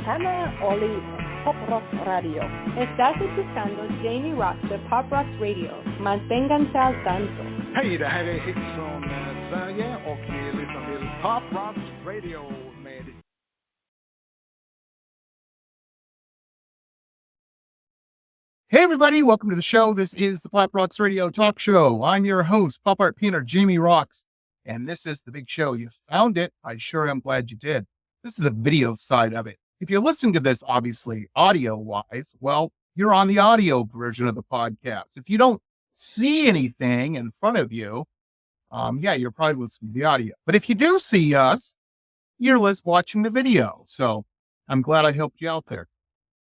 Hannah Oli Pop Rock Radio. Estás escuchando Jamie Roxx de Pop Rock Radio. Manténganse al tanto. Hej, det här är Hits från Sverige och vi lyssnar till Pop Rock Radio med... Hey everybody, welcome to the show. This is the Pop Roxx Radio Talk Show. I'm your host, Pop Art Painter Jamie Roxx, and this is the big show. You found it. I sure am glad you did. This is the video side of it. If you're listening to this, obviously, audio-wise, well, you're on the audio version of the podcast. If you don't see anything in front of you, you're probably listening to the audio. But if you do see us, you're watching the video. So I'm glad I helped you out there.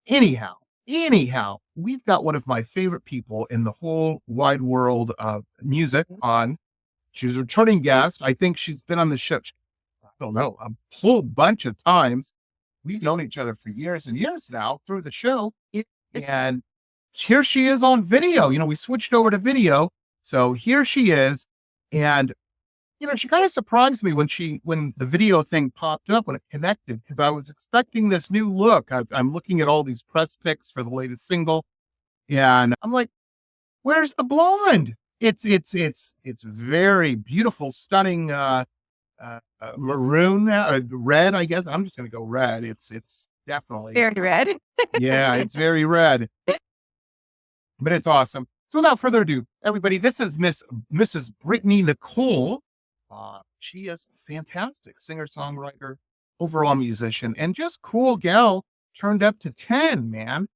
Anyhow, we've got one of my favorite people in the whole wide world of music on. She's a returning guest. I think she's been on the show, I don't know, a whole bunch of times. We've known each other for years and years now through the show. Yes. And here she is on video. You know, we switched over to video. So here she is. And, you know, she kind of surprised me when the video thing popped up, when it connected, because I was expecting this new look. I'm looking at all these press pics for the latest single. And I'm like, where's the blonde? It's very beautiful, stunning, maroon, red, I guess. I'm just going to go red. It's definitely very red. Yeah, it's very red, but it's awesome. So without further ado, everybody, this is Mrs. Brittany Nichole. She is fantastic singer-songwriter, overall musician, and just cool gal turned up to 10, man.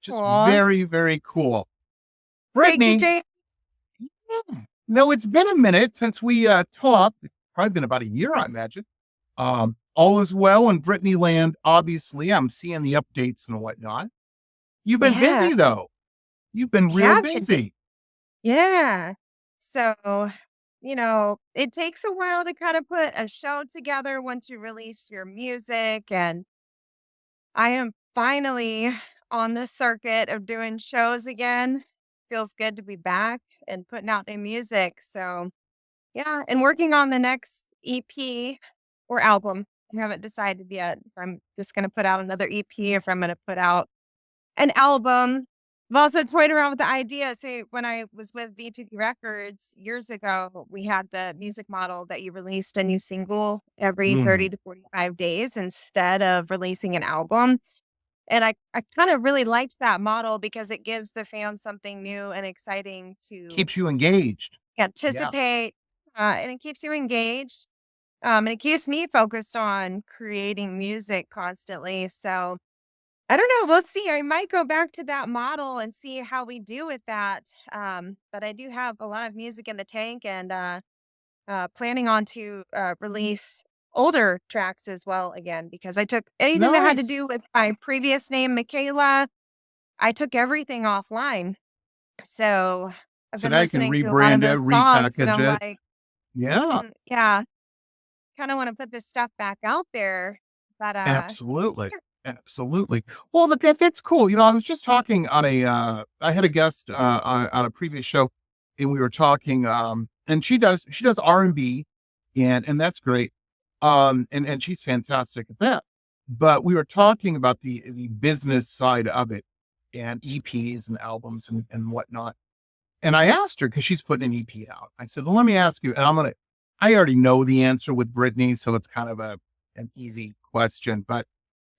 Just Aww. Very, very cool. Brittany. Thank you, Yeah. No, it's been a minute since we talked. It's probably been about a year, I imagine. All is well in Brittany land, obviously. I'm seeing the updates and whatnot. You've been busy, though. You've been real busy. Yeah. So, you know, it takes a while to kind of put a show together once you release your music. And I am finally on the circuit of doing shows again. Feels good to be back and putting out new music. So, yeah. And working on the next EP or album. I haven't decided yet if I'm just going to put out another EP, if I'm going to put out an album. I've also toyed around with the idea. So when I was with V2B Records years ago, we had the music model that you released a new single every 30 to 45 days instead of releasing an album. And I kind of really liked that model because it gives the fans something new and exciting to Keeps you engaged. anticipate. And it keeps you engaged. And it keeps me focused on creating music constantly. So I don't know. We'll see. I might go back to that model and see how we do with that. But I do have a lot of music in the tank and planning on to release older tracks as well again, because I took anything that had to Nice. do with my previous name, Michaela. I took everything offline. So I've So been now you can listening to a lot of rebrand it, those songs and repackage I'm it. like, Yeah, yeah, kind of want to put this stuff back out there. But absolutely. Absolutely. Well, that's cool. You know, I was just talking on I had a guest on a previous show, and we were talking, and she does R&B, and that's great. And she's fantastic at that. But we were talking about the business side of it, and EPs and albums and whatnot. And I asked her, because she's putting an EP out. I said, well, let me ask you, and I already know the answer with Brittany, so it's kind of an easy question, but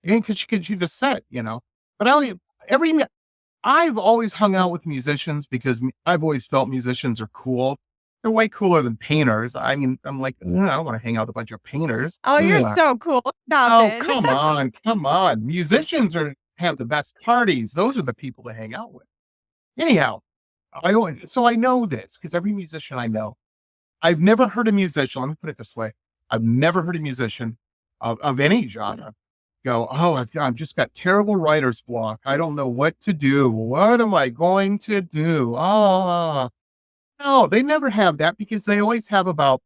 because she just said, you know, but I've always hung out with musicians because I've always felt musicians are cool. They're way cooler than painters. I mean, I'm like, I don't want to hang out with a bunch of painters. oh, you're Ugh. so cool. Stop Oh, it. come on. Musicians have the best parties. Those are the people to hang out with. Anyhow, so I know this because every musician I know, I've never heard a musician, let me put it this way. I've never heard a musician of any genre go, oh, I've just got terrible writer's block. I don't know what to do. What am I going to do? Oh, no, they never have that because they always have about,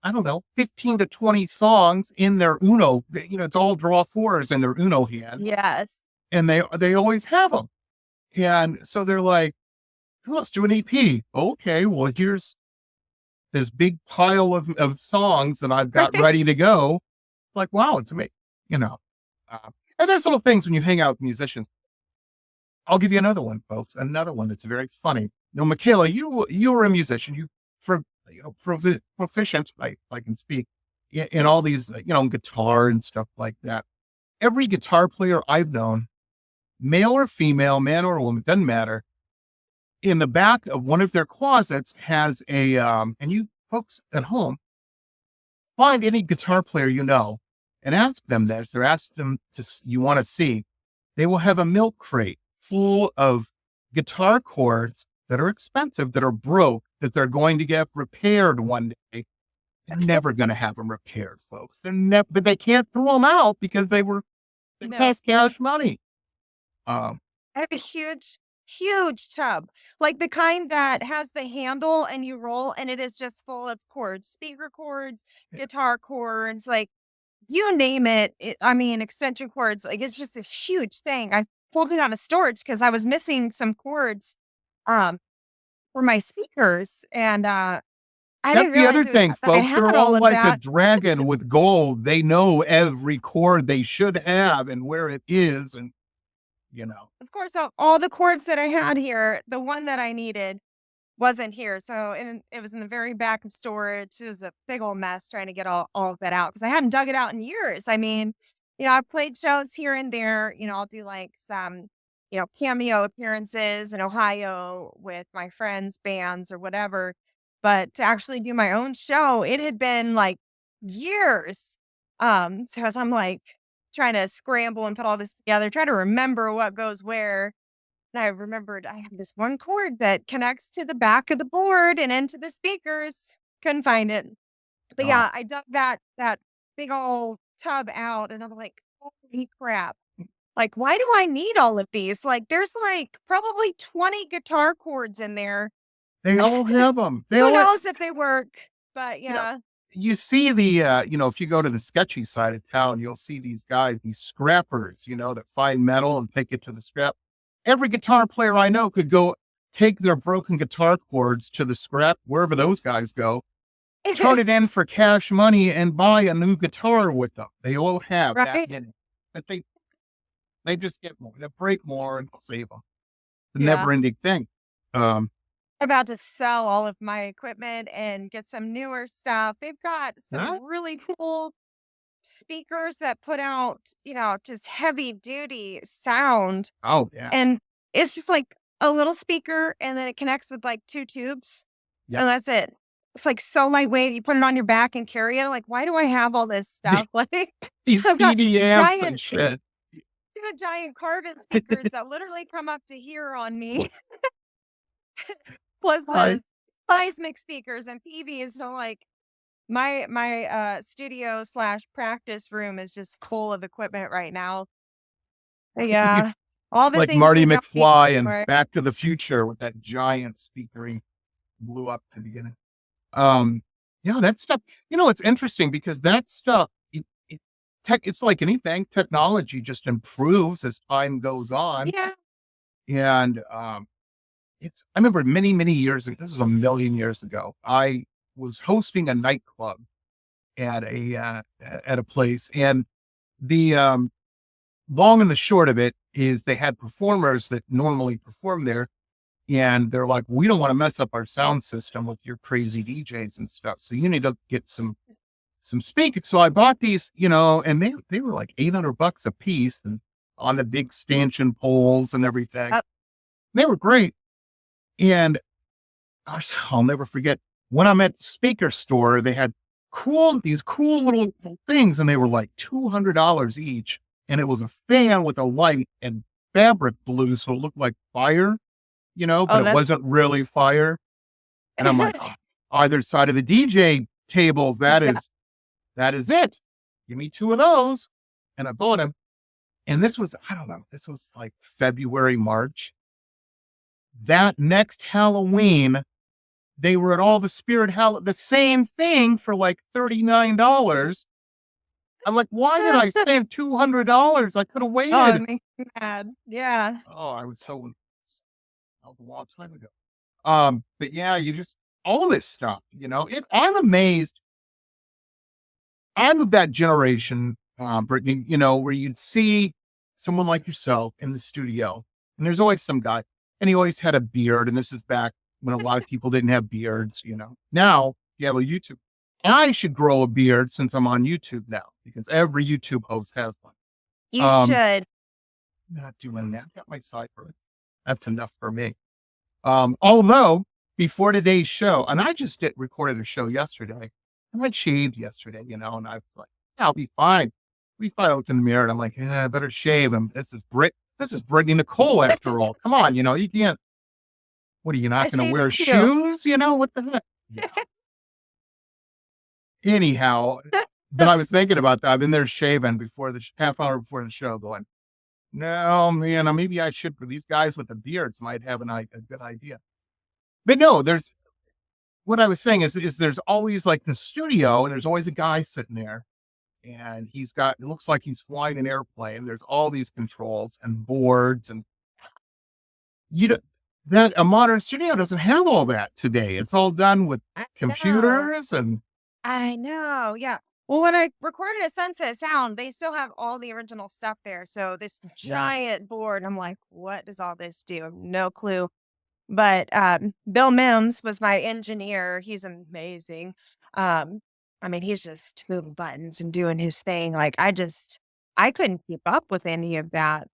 I don't know, 15 to 20 songs in their Uno. You know, it's all draw fours in their Uno hand. Yes. And they always have them. And so they're like, who else do an EP? Okay, well, here's this big pile of songs that I've got ready to go. It's like, wow, it's amazing. You know, And there's little things when you hang out with musicians. I'll give you another one, folks. Another one that's very funny. Now, Michaela, you were a musician. Proficient, I can speak in all these, guitar and stuff like that. Every guitar player I've known, male or female, man or woman, doesn't matter, in the back of one of their closets has a, and you folks at home, find any guitar player and ask them this, or ask them you want to see, they will have a milk crate full of guitar cords that are expensive, that are broke, that they're going to get repaired one day. They're never going to have them repaired, folks. But they can't throw them out because they cost cash money. I have a huge tub, like the kind that has the handle and you roll and it is just full of cords, speaker cords, guitar cords, like you name it. I mean, extension cords, like it's just a huge thing. I pulled it out of storage because I was missing some cords for my speakers. And I That's didn't the other realize thing, that I folks. They're had all all of like a that. dragon with gold. They know every chord they should have and where it is. And, Of course, all the cords that I had here, the one that I needed wasn't here. So it was in the very back of storage. It was a big old mess trying to get all of that out because I hadn't dug it out in years. I mean, I've played shows here and there. I'll do like some, cameo appearances in Ohio with my friends' bands or whatever. But to actually do my own show, it had been like years. So as I'm like trying to scramble and put all this together, try to remember what goes where. And I remembered I have this one cord that connects to the back of the board and into the speakers. Couldn't find it. But oh, yeah, I dug that big old tub out and I'm like, holy crap. Like, why do I need all of these? Like, there's like probably 20 guitar cords in there. they all have them. Who knows if they work? But You know, yeah. you see if you go to the sketchy side of town, you'll see these guys, these scrappers, that find metal and take it to the scrap. Every guitar player I know could go take their broken guitar cords to the scrap, wherever those guys go, turn it in for cash money and buy a new guitar with them. They all have that Right? in it. But they just get more. They break more and save them. The Yeah. never ending thing. About to sell all of my equipment and get some newer stuff. They've got Huh? some really cool speakers that put out, just heavy duty sound. Oh yeah. And it's just like a little speaker and then it connects with like two tubes Yep. and that's it. It's like so lightweight. You put it on your back and carry it. Like, why do I have all this stuff? Like, These I've got PD amps and giant, shit. giant carbon speakers that literally come up to here on me. Plus I, the seismic speakers and PVs. So like my studio / practice room is just full of equipment right now. Yeah. All the like things Marty we don't need McFly and anymore. Back to the Future with that giant speaker he blew up at the beginning. That stuff, it's interesting because that stuff, it's like anything, technology just improves as time goes on. Yeah. And, I remember many, many years ago, this was a million years ago, I was hosting a nightclub at a place. And the, long and the short of it is they had performers that normally perform there. And they're like, we don't want to mess up our sound system with your crazy DJs and stuff. So you need to get some speakers. So I bought these, and they were like $800 a piece and on the big stanchion poles and everything. They were great. And I'll never forget when I'm at the speaker store, they had these cool little things and they were like $200 each. And it was a fan with a light and fabric blue. So it looked like fire, but it wasn't really fire. And I'm like, either side of the DJ tables, that is it. Give me two of those. And I bought them. And this was, I don't know, this was like February, March. That next Halloween, they were at all the the same thing for like $39. I'm like, why did I spend $200? I could have waited. Oh, it makes me mad. Yeah. Oh, I was so a long time ago. But yeah, all this stuff, I'm amazed. I'm of that generation, Brittany, where you'd see someone like yourself in the studio, and there's always some guy, and he always had a beard, and this is back when a lot of people didn't have beards, Now you have a YouTube. I should grow a beard since I'm on YouTube now, because every YouTube host has one. You Um, should. Not doing that. Got my sideburns. That's enough for me. Although before today's show, and I just recorded a show yesterday, and I shaved yesterday, and I was like, I'll be fine. I looked in the mirror and I'm like, I better shave him. This is Brittany Nichole after all. Come on, you can't. What are you I not going to shaved wear too. shoes? What the heck? Yeah. Anyhow, but I was thinking about that. I've been there shaving before the half hour before the show, going, no, man, maybe I should. These guys with the beards might have a good idea. But no, what I was saying is there's always like the studio, and there's always a guy sitting there, and it looks like he's flying an airplane. There's all these controls and boards, and that a modern studio doesn't have all that today. It's all done with I know. computers and. I know. Yeah. Well, when I recorded at Sunset Sound, they still have all the original stuff there. So this giant board, I'm like, what does all this do? No clue. But Bill Mims was my engineer. He's amazing. He's just moving buttons and doing his thing. Like I couldn't keep up with any of that.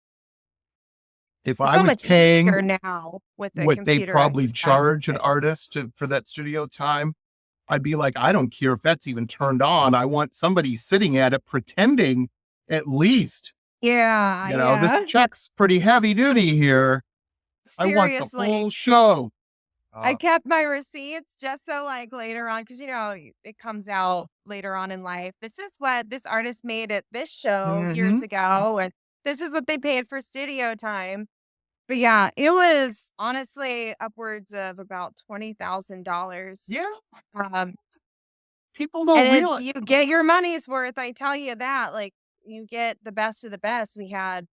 If It's I so was much paying easier now with the what they computerized probably stuff. charge an artist for that studio time, I'd be like, I don't care if that's even turned on. I want somebody sitting at it pretending at least. Yeah. This check's pretty heavy duty here. I want the Seriously. full show. I kept my receipts just so like later on, because it comes out later on in life. This is what this artist made at this show years ago, and this is what they paid for studio time. But yeah, it was honestly upwards of about $20,000. Yeah. Um, People don't and realize. you get your money's worth. I tell you that. Like you get the best of the best. We had,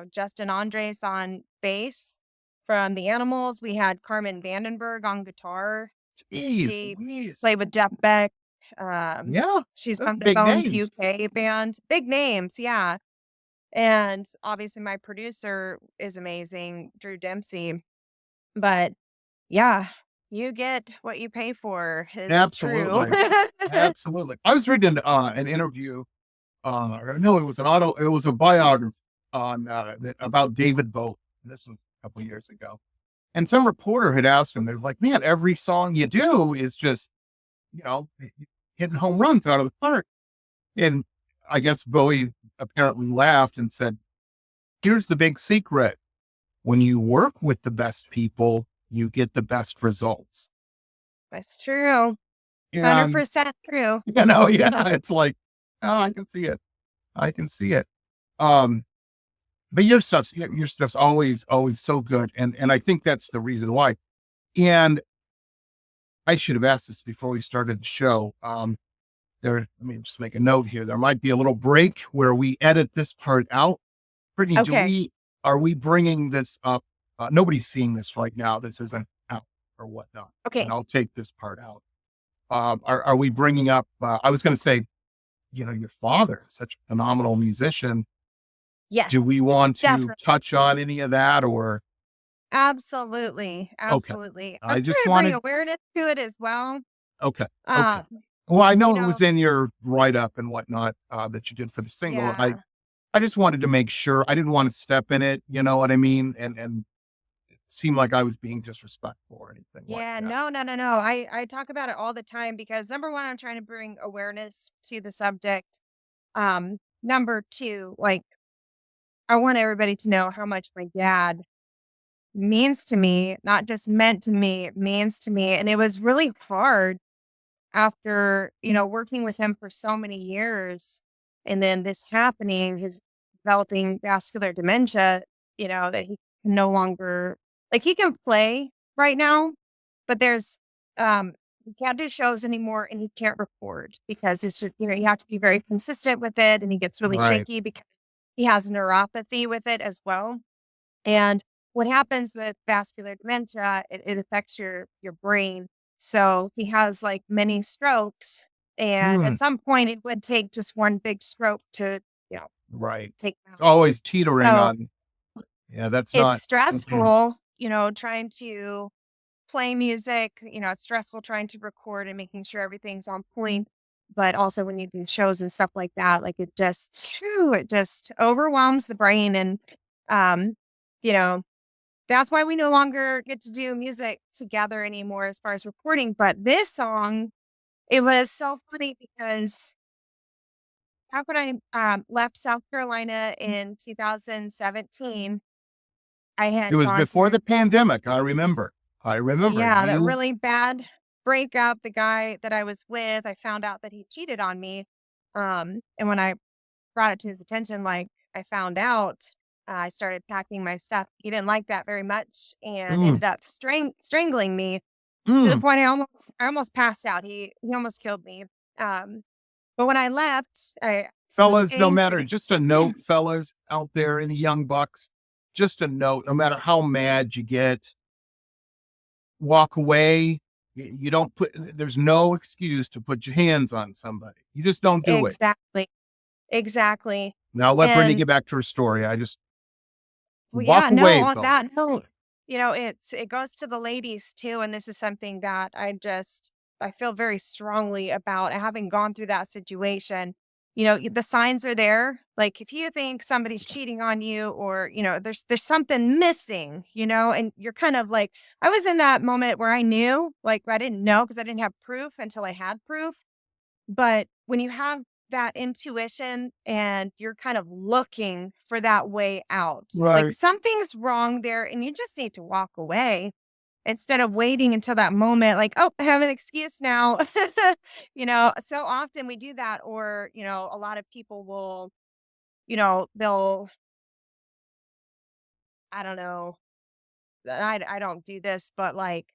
Justin Andres on bass from the Animals. We had Carmen Vandenberg on guitar. She played with Jeff Beck. Yeah. She's That's from the big Bones names. UK band. Big names, yeah. And obviously my producer is amazing, Drew Dempsey. But yeah, you get what you pay for. It's Absolutely. true. Absolutely. I was reading an interview. No, it was a biography on about David Bowie. This was a couple years ago. And some reporter had asked him, they're like, man, every song you do is just, hitting home runs out of the park. And I guess Bowie apparently laughed and said, here's the big secret. When you work with the best people, you get the best results. That's true. And, 100% true. yeah, it's like, oh, I can see it. But your stuff's always so good. And I think that's the reason why. And I should have asked this before we started the show. Let me just make a note here. There might be a little break where we edit this part out. Brittany, Okay. are we bringing this up? Nobody's seeing this right now. This isn't out or whatnot. Okay. And I'll take this part out. Are we bringing up, I was going to say, your father is such a phenomenal musician. Yes. Do we want to definitely. touch on any of that or? Absolutely. Okay. I'm just trying to bring wanted. awareness to it as well. Okay. Uh, Well, I know you it was in your write-up and whatnot that you did for the single. yeah. I just wanted to make sure. I didn't want to step in it, you know what I mean? And it seemed like I was being disrespectful or anything like Yeah, that. no. I talk about it all the time because number one, I'm trying to bring awareness to the subject. Number two, like I want everybody to know how much my dad means to me, not just meant to me, it means to me. And it was really hard after, working with him for so many years. And then this happening, his developing vascular dementia, that he can no longer, like he can play right now, but there's, he can't do shows anymore and he can't record because it's just, you have to be very consistent with it. And he gets really Right. shaky because he has neuropathy with it as well. And what happens with vascular dementia, it affects your brain. So he has like many strokes. And at some point it would take just one big stroke to, Right. take It's always teetering so on. Yeah, that's it's not. stressful, trying to play music, it's stressful trying to record and making sure everything's on point. But also when you do shows and stuff like that, like it just overwhelms the brain. And, um, you know, that's why we no longer get to do music together anymore as far as recording. But this song, it was so funny because back when I left South Carolina in 2017, I It had was gone before through, the pandemic. I remember. I remember yeah, that you. really bad breakup. The guy that I was with, I found out that he cheated on me. And when I brought it to his attention, like I found out, I started packing my stuff. He didn't like that very much and Mm, ended up strangling me to the mm. point I almost passed out. He almost killed me. Um, but when I left, I so Fellas, no matter, angry. just a note, fellas out there, any young bucks, just a note, no matter how mad you get, walk away. You don't there's no excuse to put your hands on somebody. You just don't do it. Exactly. Exactly. Now let Brittany And get back to her story. I just well, walk yeah, no, away, on fellas. that note, it goes to the ladies too, and this is something that I feel very strongly about having gone through that situation. The signs are there. Like if you think somebody's cheating on you or, there's something missing, and you're kind of like I was in that moment where I knew, like I didn't know because I didn't have proof until I had proof. But when you have that intuition and you're kind of looking for that way out, like Right. something's wrong there and you just need to walk away instead of waiting until that moment, like, oh, I have an excuse now. So often we do that, or, a lot of people will, they'll, I don't know, I don't do this, but like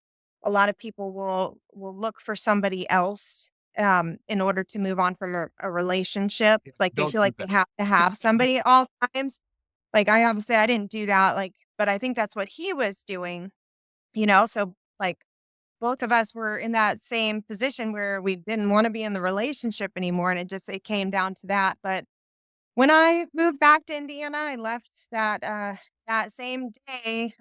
a lot of people will look for somebody else in order to move on from a relationship. Yeah, Like they don't feel do like that. they have to have somebody at all times. Like I obviously I didn't do that, like, but I think that's what he was doing, so like both of us were in that same position where we didn't want to be in the relationship anymore. And it came down to that. But when I moved back to Indiana, I left that same day,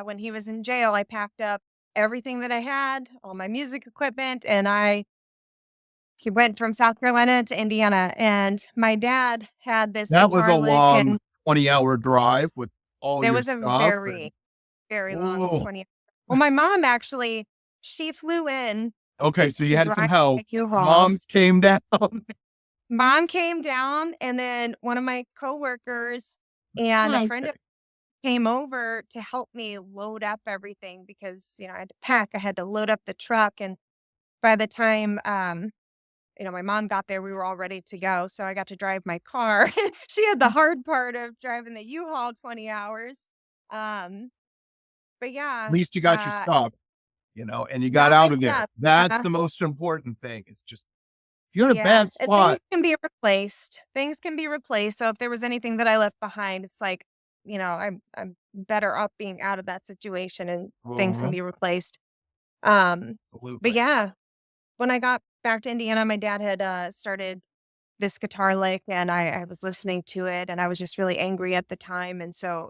when he was in jail. I packed up everything that I had, all my music equipment, and he went from South Carolina to Indiana. And my dad had this That was a guitar lick, long and 20-hour drive with all it your was a stuff and very, very long oh, 20. Well, my mom actually, she flew in okay, so you to had some drive a help. U-Haul. Moms came down. Mom came down, and then one of my coworkers and a friend Okay. of came over to help me load up everything because, I had to pack. I had to load up the truck, and by the time, my mom got there, we were all ready to go, so I got to drive my car. She had the hard part of driving the U-Haul 20 hours. Um, but At yeah, least you got your stuff, and you got got my out of there. stuff. That's Yeah. the most important thing. It's just if you're in a Yeah, bad and things spot. can be replaced. Things can be replaced, so if there was anything that I left behind, it's like, I'm better off being out of that situation and things can Mhm, be replaced. But absolutely. yeah, when I got back to Indiana, my dad had, started this guitar lick, and I was listening to it, and I was just really angry at the time, and so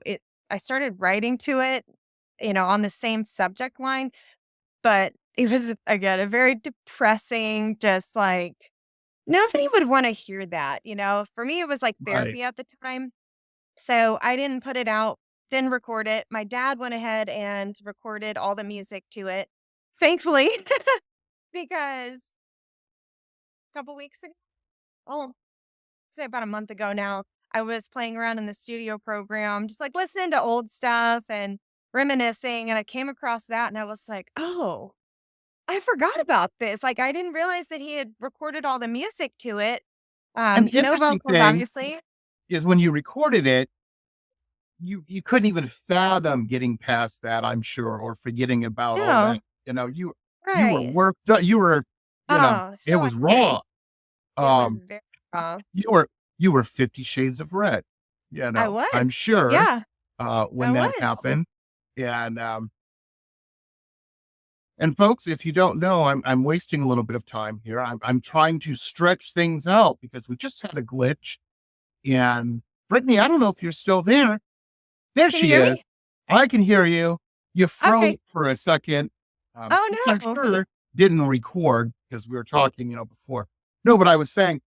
I started writing to it, on the same subject line, but it was, again, a very depressing, just like nobody would wanna hear that, For me, it was like Right. therapy at the time, so I didn't put it out, didn't record it. My dad went ahead and recorded all the music to it, thankfully, because a couple weeks ago, oh, say about a month ago now, I was playing around in the studio program, just, like, listening to old stuff and reminiscing, and I came across that, and I was like, "Oh, I forgot about this." Like, I didn't realize that he had recorded all the music to it. And the No interesting vocals, thing obviously. is when you recorded it, you couldn't even fathom getting past that, I'm sure, or forgetting about all that. No. You were Right. worked up, you were, Oh, it so was angry. raw. It was Um, very raw. you were 50 shades of red, I was. I'm sure, Yeah, I when that was. happened. And, folks, if you don't know, I'm wasting a little bit of time here. I'm trying to stretch things out because we just had a glitch and Brittany, I don't know if you're still there. There Can you she hear is. me? I can hear you. You froze Okay. for a second. Which Oh I'm no. sure didn't record because we were talking, before. No, but I was saying,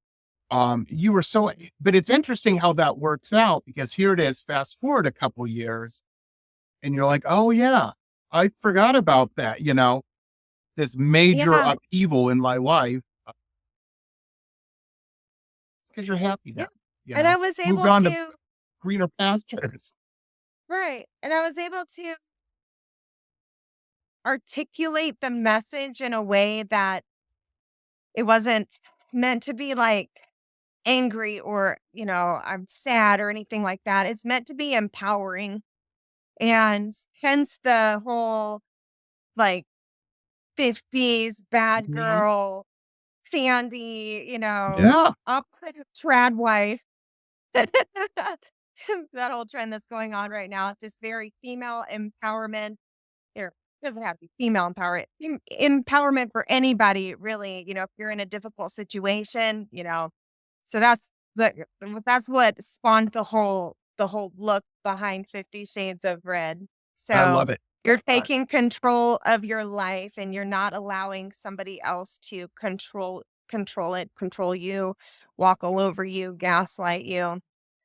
you were so, but it's interesting how that works out because here it is, fast forward a couple years, and you're like, oh yeah, I forgot about that, this major Yeah. upheaval in my life. It's because you're happy Yeah. now, And I was moved able on to to greener pastures. right. And I was able to articulate the message in a way that it wasn't meant to be like angry or, I'm sad or anything like that. It's meant to be empowering. And hence the whole like 50s bad Mhm. girl, Sandy, Yeah, opposite of trad wife. That whole trend that's going on right now, just very female empowerment. It doesn't have to be female empowerment. Empowerment for anybody, really. If you're in a difficult situation, So that's what spawned the whole look behind 50 Shades of Red. I So love it. you're I, taking control of your life and you're not allowing somebody else to control you, walk all over you, gaslight you.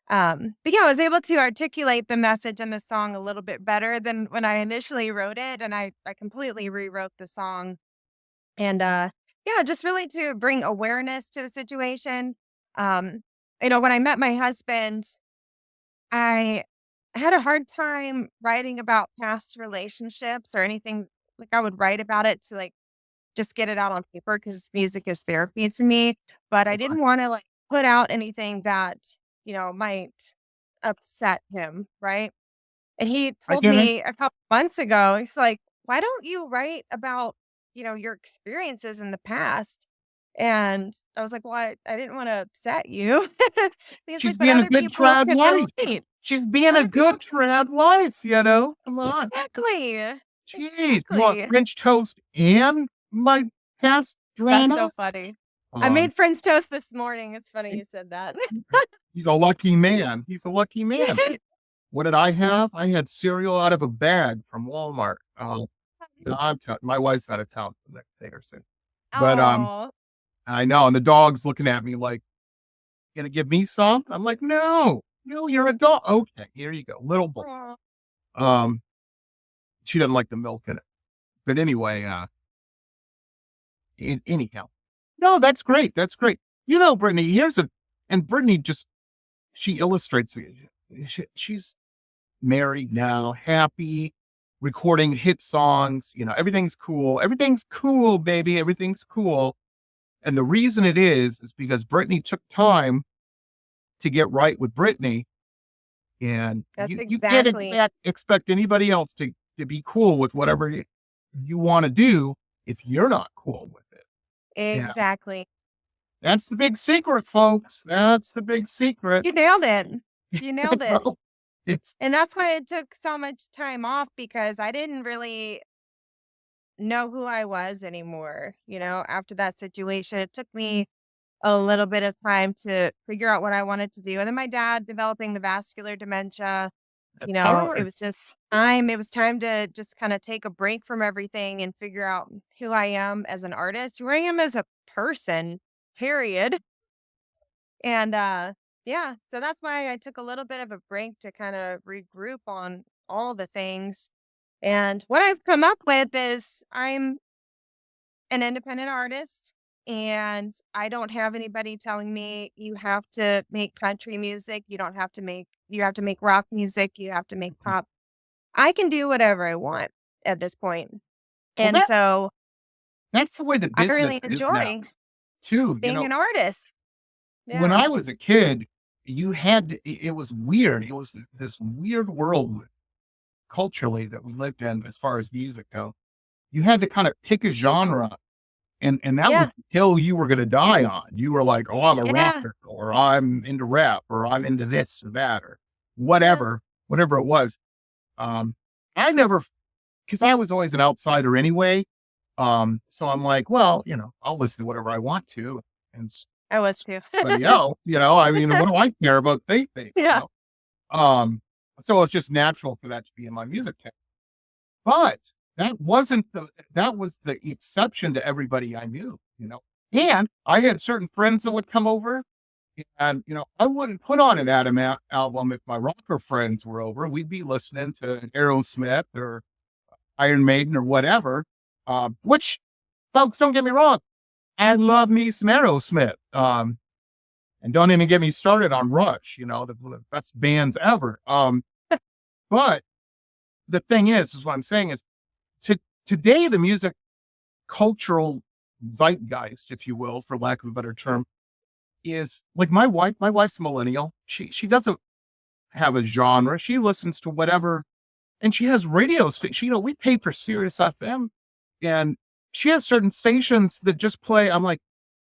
But yeah, I was able to articulate the message in the song a little bit better than when I initially wrote it, and I completely rewrote the song. And yeah, just really to bring awareness to the situation. Um, when I met my husband, I had a hard time writing about past relationships or anything. Like I would write about it to like just get it out on paper because music is therapy to me. But I didn't want to like put out anything that, might upset him. Right. And he I told get it. me a couple months ago, he's like, why don't you write about, your experiences in the past? And I was like, well, I didn't want to upset you. He's She's like, but being a other good people trad can wife. relate. She's being a Other people good trad wife, Come on. exactly. Jeez. You want Exactly. French toast and my past That's so drama? funny. I Um, made French toast this morning. It's funny you said that. he's a lucky man. He's a lucky man. What did I have? I had cereal out of a bag from Walmart. No, my wife's out of town for the next day or so. But Oh. I know, and the dog's looking at me like, "Gonna give me some?" I'm like, "No, no, you're a dog." Okay, here you go, little boy. Aw. Um, she doesn't like the milk in it, but anyway, anyhow, no, that's great. That's great. Brittany, and Brittany she illustrates it. She's married now, happy, recording hit songs. Everything's cool. Everything's cool, baby. Everything's cool. And the reason it is because Brittany took time to get right with Brittany. And That's you can't exactly expect anybody else to be cool with whatever you want to do if you're not cool with it. Yeah. exactly. That's the big secret, folks. That's the big secret. You nailed it. You nailed it. Well, it's And that's why it took so much time off because I didn't really know who I was anymore, after that situation. It took me a little bit of time to figure out what I wanted to do. And then my dad developing the vascular dementia, that's it hard. was just time. It was time to just kind of take a break from everything and figure out who I am as an artist, who I am as a person, period. And yeah, so that's why I took a little bit of a break to kind of regroup on all the things. And what I've come up with is I'm an independent artist and I don't have anybody telling me you have to make country music, you have to make rock music, you have to make pop. I can do whatever I want at this point. Well, And so that's the way the I business really is now, enjoy too. being an artist. When Yeah. I was a kid, it was weird. It was this weird world culturally that we lived in as far as music go. You had to kind of pick a genre, and that Yeah. was the hill you were going to die on. You were like, oh, I'm a Yeah. rocker, or I'm into rap, or I'm into this or that, or Yeah. whatever it was. I never, because I was always an outsider anyway. So I'm like, well, I'll listen to whatever I want to. And I was too. But I mean, what do I care about they think? Yeah. So it's just natural for that to be in my music taste. But that was the exception to everybody I knew, And I had certain friends that would come over, and I wouldn't put on an Adam album if my rocker friends were over. We'd be listening to Aerosmith or Iron Maiden or whatever. Which, folks, don't get me wrong, I love me some Aerosmith. And don't even get me started on Rush, the best bands ever. But the thing is what I'm saying is, today the music cultural zeitgeist, if you will, for lack of a better term, is like my wife's a millennial. She doesn't have a genre. She listens to whatever, and she has radio stations. We pay for Sirius FM, and she has certain stations that just play. I'm like,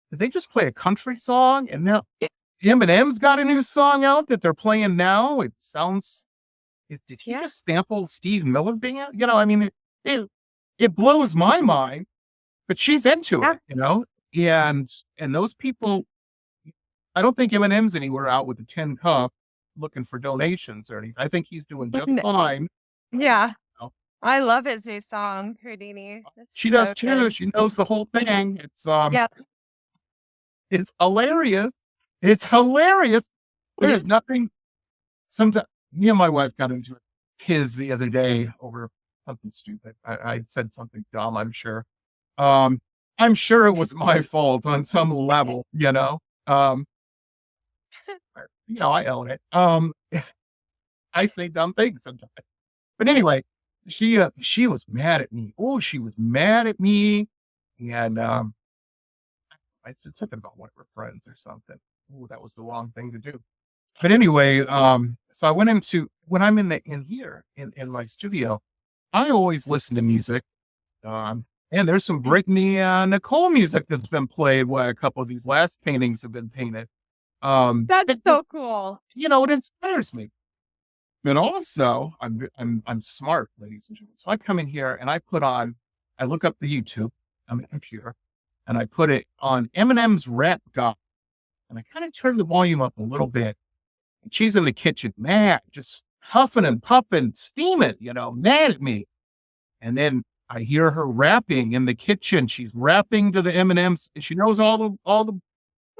did they just play a country song? And now Eminem's got a new song out that they're playing now. It sounds, did he just sample Steve Miller Band? I mean, it blows my mind, but she's into it, and those people, I don't think Eminem's anywhere out with a tin cup looking for donations or anything. I think he's doing just fine. Yeah. I love his new song, Houdini. She does too. Good. She knows the whole thing. It's it's hilarious. It's hilarious. There's nothing. Sometimes me and my wife got into a tiz the other day over something stupid. I said something dumb, I'm sure. I'm sure it was my fault on some level, I own it. I say dumb things sometimes. But anyway, she was mad at me. Oh, she was mad at me. And I said something about one of her friends or something. Oh, that was the wrong thing to do. But anyway, so I went when I'm in here in my studio, I always listen to music. And there's some Brittany Nichole music that's been played while a couple of these last paintings have been painted. That's so cool. It inspires me. But also, I'm smart, ladies and gentlemen. So I come in here and I look up the YouTube on the computer, and I put it on Eminem's Rap God, and I kind of turn the volume up a little bit. And she's in the kitchen, mad, just huffing and puffing, steaming, mad at me. And then I hear her rapping in the kitchen. She's rapping to the Eminems. She knows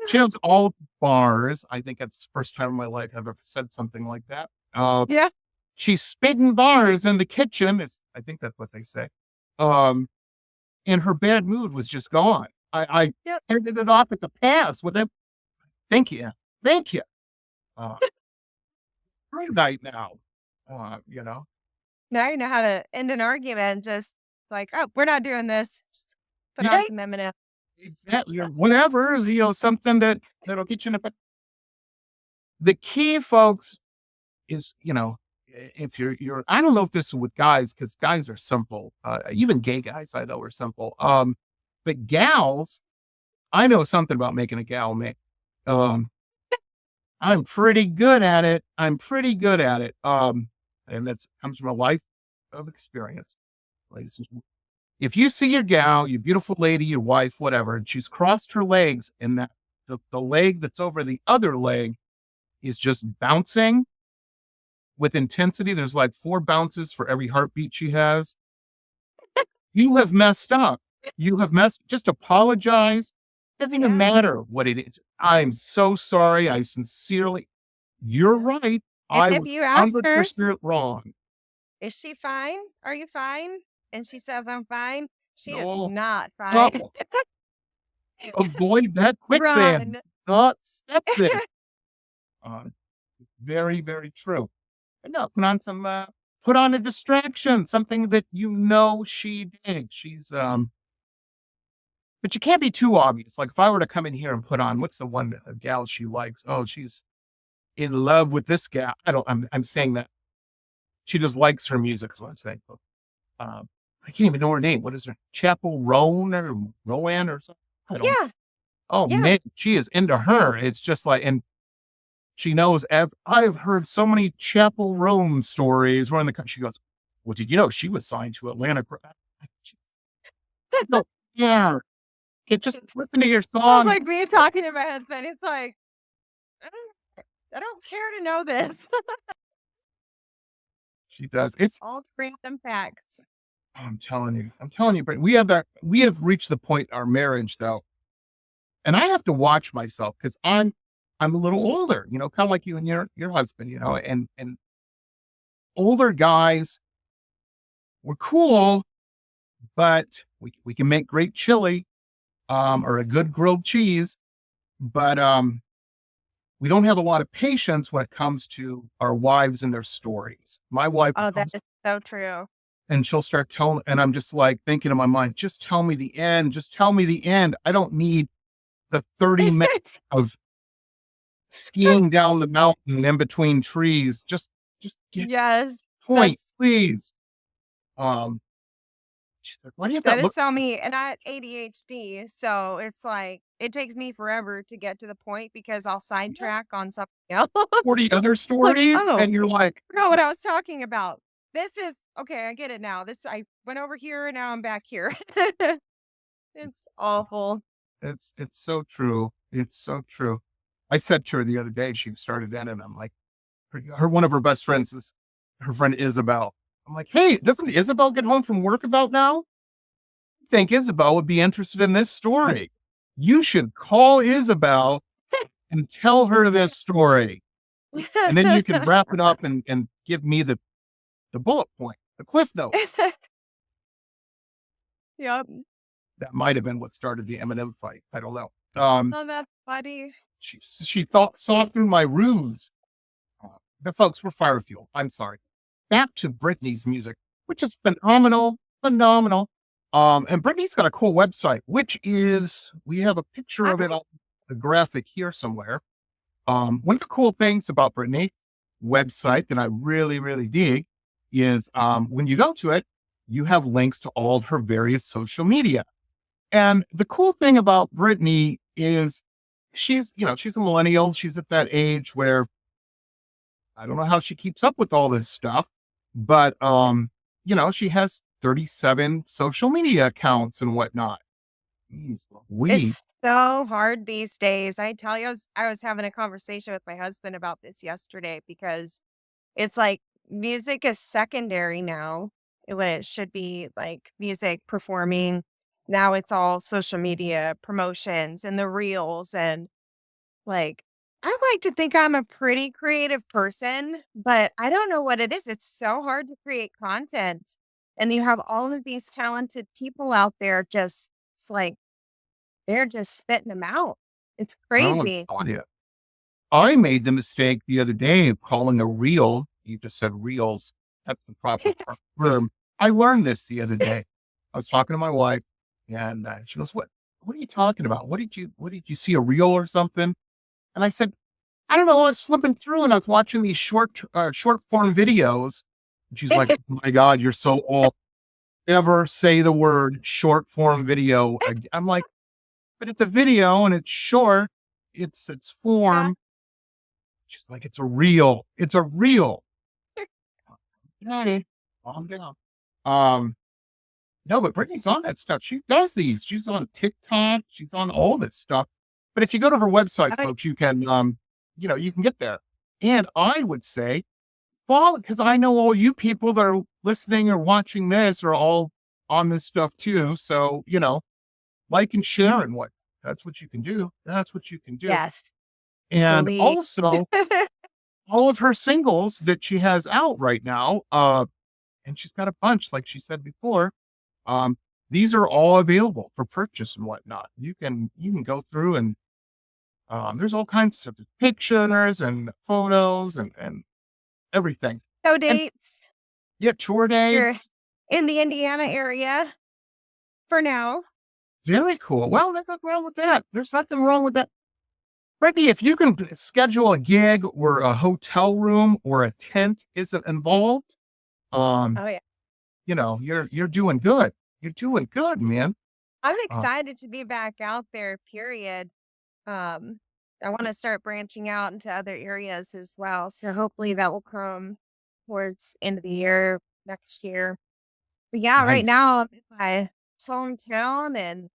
she knows all the bars. I think that's the first time in my life I've ever said something like that. She's spitting bars in the kitchen. I think that's what they say. And her bad mood was just gone. I ended it off at the pass with them. Thank you. Great night now. Now you know how to end an argument. Just like, oh, we're not doing this. Just put on some Eminem. Exactly. Or whatever, something that'll get you in a. The key, folks, is, if you're, I don't know if this is with guys, because guys are simple. Even gay guys, I know, are simple. But gals, I know something about making a gal make. I'm pretty good at it. And that comes from a life of experience. Ladies and gentlemen, if you see your gal, your beautiful lady, your wife, whatever, and she's crossed her legs, and that the leg that's over the other leg is just bouncing with intensity. There's like 4 bounces for every heartbeat she has. You have messed up. Just apologize. Doesn't even matter what it is. I'm so sorry. You're right. I was 100% wrong. Is she fine? Are you fine? And she says, I'm fine. She is not fine. No. Avoid that quicksand. Not step there. Very, very true. No, put on a distraction, something that she digs. She's but you can't be too obvious. Like if I were to come in here and put on, what's the one gal she likes? Oh, she's in love with this gal. I'm saying that she just likes her music is what I'm saying. I can't even know her name. What is her? Chapel Roan or Rowan or something? I don't know. Oh man, she is into her. It's just like, and she knows. I've heard so many Chapel Roan stories. Where she goes, well, did you know she was signed to Atlanta? No, yeah. just listen to your Sounds like songs. me talking to my husband. It's like, I don't care to know this. She does. It's All random facts. I'm telling you, Britt, we have reached the point in our marriage though, and I have to watch myself because I'm a little older, kind of like you and your husband, and older guys, we're cool, but we can make great chili, or a good grilled cheese, but we don't have a lot of patience when it comes to our wives and their stories. My wife Oh, that comes is so true. and she'll start telling, and I'm just like thinking in my mind, just tell me the end. Just tell me the end. I don't need the 30 minutes of skiing down the mountain in between trees. Just get Yes, point, that's please. Um, she's like, why do you have that that is look? so me. And I had ADHD, so it's like it takes me forever to get to the point because I'll sidetrack on something else. 40 other Like, stories, oh, and you're like, forgot what I was talking about. This is okay, I get it now. This I went over here, now I'm back here. It's awful. it's so true. It's so true. I said to her the other day, she started in, and I'm like, one of her best friends is her friend Isabel. I'm like, hey, doesn't Isabel get home from work about now? I think Isabel would be interested in this story. You should call Isabel and tell her this story. And then you can wrap it up and give me the bullet point, the cliff note. Yep. That might have been what started the Eminem fight. I don't know. Oh, that's funny. She saw through my ruse. The folks were fire fuel. I'm sorry. Back to Brittany's music, which is phenomenal, phenomenal. And Brittany's got a cool website, which is we have a picture of it on the graphic here somewhere. One of the cool things about Brittany website that I really, really dig is when you go to it, you have links to all of her various social media. And the cool thing about Brittany is she's a millennial. She's at that age where I don't know how she keeps up with all this stuff, but she has 37 social media accounts and whatnot. Jeez Louise. It's so hard these days. I tell you, I was having a conversation with my husband about this yesterday because it's like music is secondary now when it should be like music performing. Now it's all social media promotions and the reels and like I like to think I'm a pretty creative person, but I don't know what it is. It's so hard to create content. And you have all of these talented people out there just it's like they're just spitting them out. It's Well, I'm crazy. telling you, I made the mistake the other day of calling a reel. You just said reels. That's the proper term. I learned this the other day. I was talking to my wife, and she goes, What are you talking about? What did you see, a reel or something?" And I said, "I don't know. I was flipping through and I was watching these short form videos." And she's like, "Oh my God, you're so old. Ever say the word short form video?" I'm like, "But it's a video and it's short. It's Yeah. form." She's like, "It's a reel. It's a reel." Okay, calm down. Um, no, but Brittany's on that stuff. She does these. She's on TikTok. She's on all this stuff. But if you go to her website, I folks, you can you can get there. And I would say follow, because I know all you people that are listening or watching this are all on this stuff too. So, like and share and what that's what you can do. That's what you can do. yes, And believe. also all of her singles that she has out right now, and she's got a bunch, like she said before. Um, these are all available for purchase and whatnot. You can go through and there's all kinds of pictures and photos and everything. So And dates. yeah, tour You're dates. in the Indiana area for now. Very cool. Well, there's nothing wrong with that. There's nothing wrong with that. Frankie, if you can schedule a gig where a hotel room or a tent isn't involved, um, Oh yeah. you're doing good. You're doing good, man. I'm Uh, excited to be back out there, period. Um, I want to start branching out into other areas as well. So hopefully that will come towards end of the year next year. But yeah, right nice. now I'm in my hometown and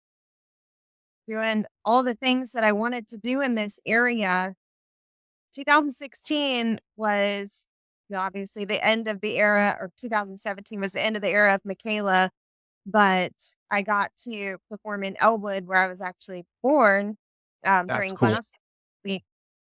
doing all the things that I wanted to do in this area. 2016 was obviously the end of the era, or 2017 was the end of the era of Michaela, but I got to perform in Elwood, where I was actually born, That's during cool. Glass Week.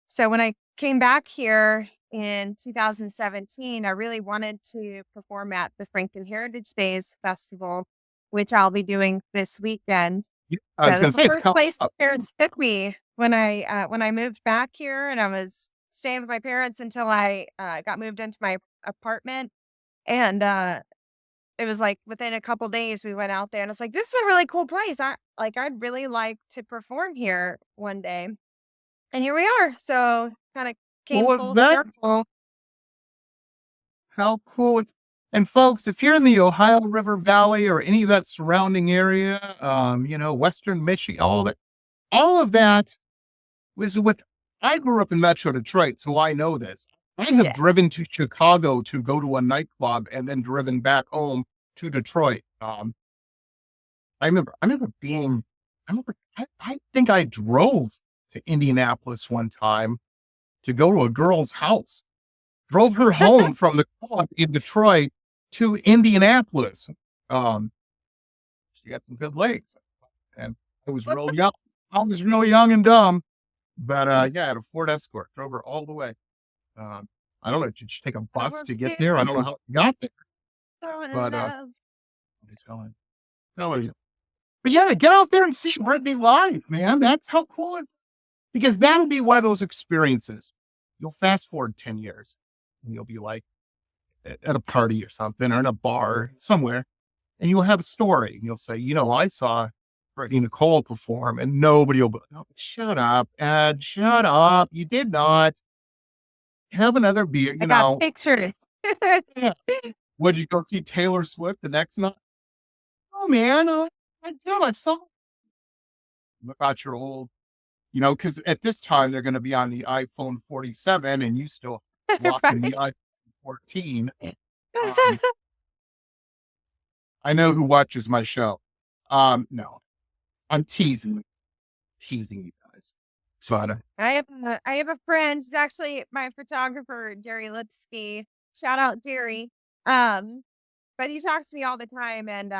So when I came back here in 2017, I really wanted to perform at the Franklin Heritage Days Festival, which I'll be doing this weekend. Yeah, I So was this going is to the say it's first coming place my up. parents took me when I moved back here, and I was staying with my parents until I got moved into my apartment. And it was like within a couple days we went out there, and it's like, this is a really cool place. I'd really like to perform here one day. And here we are. So kind of What came was full that? circle. How cool it's and folks, if you're in the Ohio River Valley or any of that surrounding area, Western Michigan, all of that was with I grew up in Metro Detroit, so I know this. I have Yeah. driven to Chicago to go to a nightclub and then driven back home to Detroit. I think I drove to Indianapolis one time to go to a girl's house. Drove her home from the club in Detroit to Indianapolis. Um, she got some good legs, and I was real young. I was real young and dumb, but yeah, I had a Ford Escort. Drove her all the way. Um, I don't know. Did she take a So bus we're to get very there? I don't know how it got there, in but love. I'm telling you. But yeah, get out there and see Brittany live, man. That's how cool it's because that'll be one of those experiences. You'll fast forward 10 years and you'll be like at a party or something or in a bar somewhere, and you'll have a story. You'll say, I saw Brittany Nichole perform, and nobody will be, oh, shut up, Ed, shut up. You did not have another beer, I got pictures. Yeah. Would you go see Taylor Swift the next night? Oh man, I did. I saw. Look out, you're old. Because at this time they're going to be on the iPhone 47, and you still rocking the iPhone 14. I know who watches my show. No, I'm teasing you guys. But I have a friend. He's actually my photographer, Jerry Lipsky. Shout out Jerry. But he talks to me all the time, and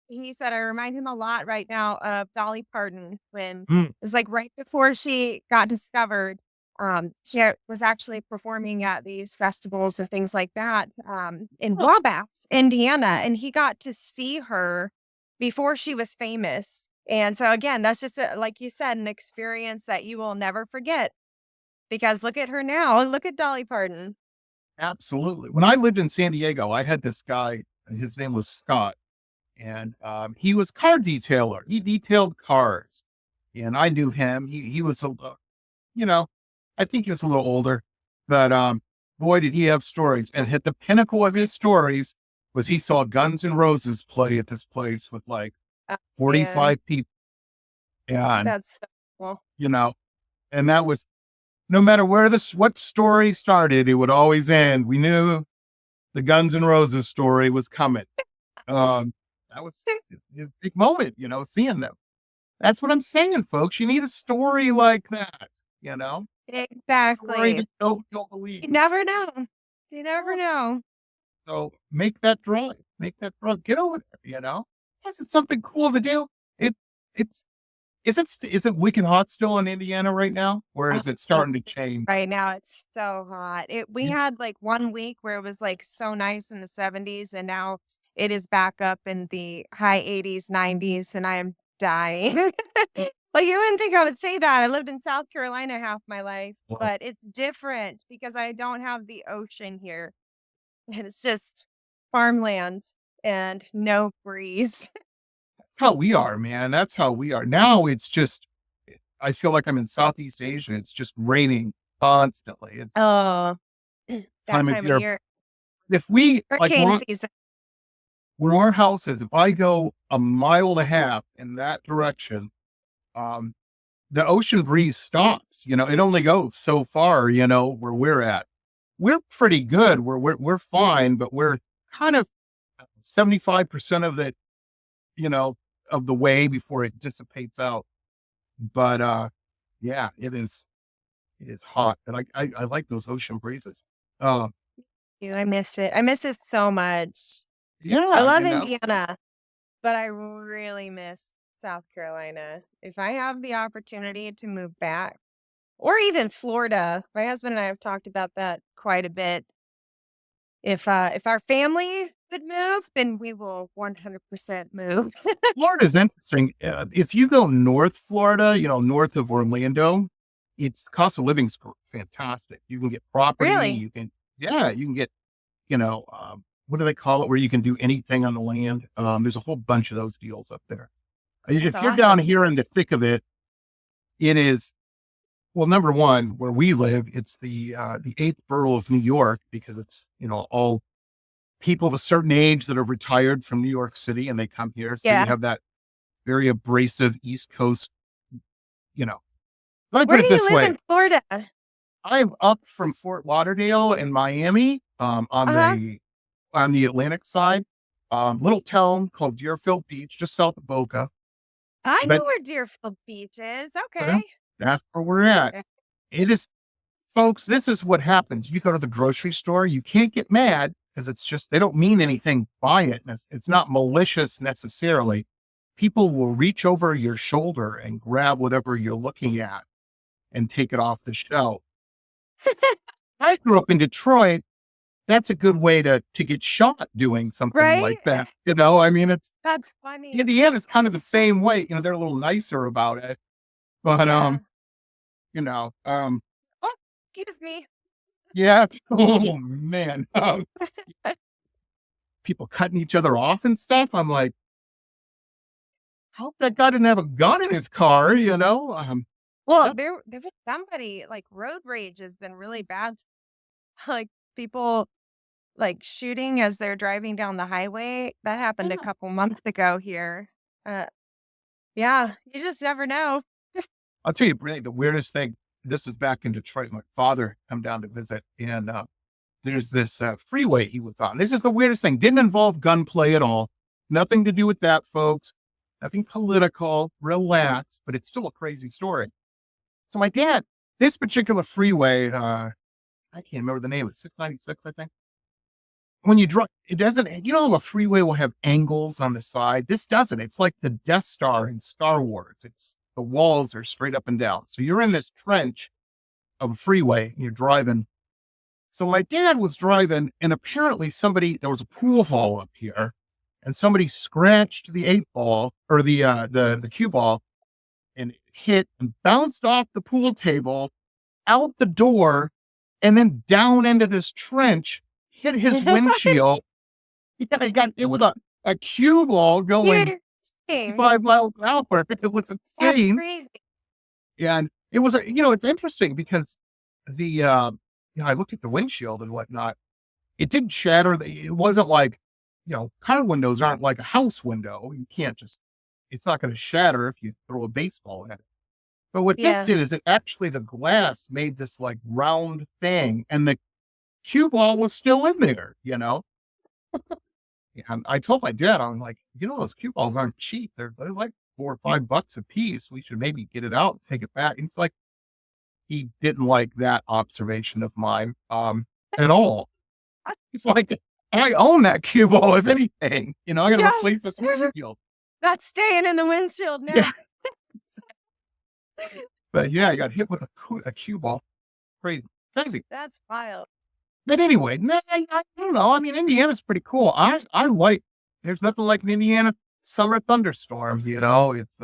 he said I remind him a lot right now of Dolly Parton when it was like right before she got discovered. She was actually performing at these festivals and things like that in Wabash, Indiana, and he got to see her before she was famous. And so again, that's just like you said, an experience that you will never forget. Because look at her now. Look at Dolly Parton. absolutely. When I lived in San Diego, I had this guy. His name was Scott, and he was car detailer. He detailed cars, and I knew him. He was I think he was a little older, but boy, did he have stories. And hit the pinnacle of his stories was he saw Guns N' Roses play at this place with like Oh, 45 people, and that's so cool. and that was no matter what story started, it would always end. We knew the Guns N' Roses story was coming. That was his big moment, seeing them. That's what I'm saying, folks. You need a story like that, story Exactly. that you'll believe. You never know. You never know. So make that drive. Get over there, Yes, it's something cool to do. It's is it wicked hot still in Indiana right now? Or is it starting to change? Right now, it's so hot. We You- had like 1 week where it was like so nice in the 70s, and now it is back up in the high 80s, 90s, and I am dying. Like, you wouldn't think I would say that. I lived in South Carolina half my life, Well, but it's different because I don't have the ocean here. And it's just farmland and no breeze. that's how we are, man. That's how we are. Now it's just I feel like I'm in Southeast Asia. It's just raining constantly. It's Oh, that time of time of year. year. If we like Hurricane season. where our house is, if I go a mile and a half in that direction, um, the ocean breeze stops. It only goes so far, where we're at. We're pretty good. We're fine, but we're kind of 75% of the, of the way before it dissipates out. But yeah, it is hot, and I like those ocean breezes. Uh, I miss it. I miss it so much. I yeah, love Indiana, but I really miss South Carolina. If I have the opportunity to move back, or even Florida, my husband and I have talked about that quite a bit. If our family would move, then we will 100% move. Florida's interesting. If you go north Florida, north of Orlando, its cost of living's fantastic. You can get property. Really? You can get, what do they call it? Where you can do anything on the land. There's a whole bunch of those deals up there. That's If you're down awesome. here in the thick of it, it is, well, number one, where we live, it's the eighth borough of New York because it's, all people of a certain age that are retired from New York City and they come here. So you Yeah. have that very abrasive East Coast, you know. Let me Where put do it you this live way. in Florida? I'm up from Fort Lauderdale and Miami, Uh-huh. on the Atlantic side, little town called Deerfield Beach, just south of Boca. I But know where Deerfield Beach is. well, Okay. that's where we're at. Yeah. It is, folks, this is what happens. You go to the grocery store, you can't get mad because it's just, they don't mean anything by it. It's not malicious necessarily. People will reach over your shoulder and grab whatever you're looking at and take it off the shelf. I grew up in Detroit. That's a good way to get shot doing something Right? like that. I mean, That's funny. Indiana's kind of the same way. They're a little nicer about it, but Yeah. you know, Oh, excuse me. yeah. Oh man, people cutting each other off and stuff. I'm like, I hope that guy didn't have a gun in his car. Well, That's there was somebody like road rage has been really bad. Like people like shooting as they're driving down the highway. That happened a yeah. couple months ago here. Uh, yeah, you just never know. I'll tell you, Brittany, the weirdest thing. This is back in Detroit. My father come down to visit, and there's this freeway he was on. This is the weirdest thing. Didn't involve gunplay at all. Nothing to do with that, folks. Nothing political. Relax, but it's still a crazy story. So my dad, this particular freeway, I can't remember the name. It's 696, I think. When you drive, it doesn't. How a freeway will have angles on the side. This doesn't. It's like the Death Star in Star Wars. It's the walls are straight up and down. So you're in this trench of a freeway. And you're driving. So my dad was driving, and apparently there was a pool hall up here, and somebody scratched the 8 ball or the cue ball, and it hit and bounced off the pool table out the door, and then down into this trench, hit his What? windshield. Yeah, it was a cue ball going You're kidding. 5 miles an hour. It was That's insane. crazy. And it was, it's interesting because I looked at the windshield and whatnot. It didn't shatter. It wasn't like, car windows aren't like a house window. You can't it's not going to shatter if you throw a baseball at it. But what this Yeah. did is the glass made this like round thing and the cue ball was still in there. And I told my dad, I'm like, those cue balls aren't cheap. They're like $4 or $5 a piece. We should maybe get it out and take it back. And it's like, he didn't like that observation of mine, at all. It's like, I own that cue ball, if anything. I got to Yeah. replace this windshield. That's staying in the windshield now. Yeah. But yeah, I got hit with a cue ball. Crazy, crazy. That's wild. But anyway, no, I don't know. I mean, Indiana's pretty cool. I like. There's nothing like an Indiana summer thunderstorm. It's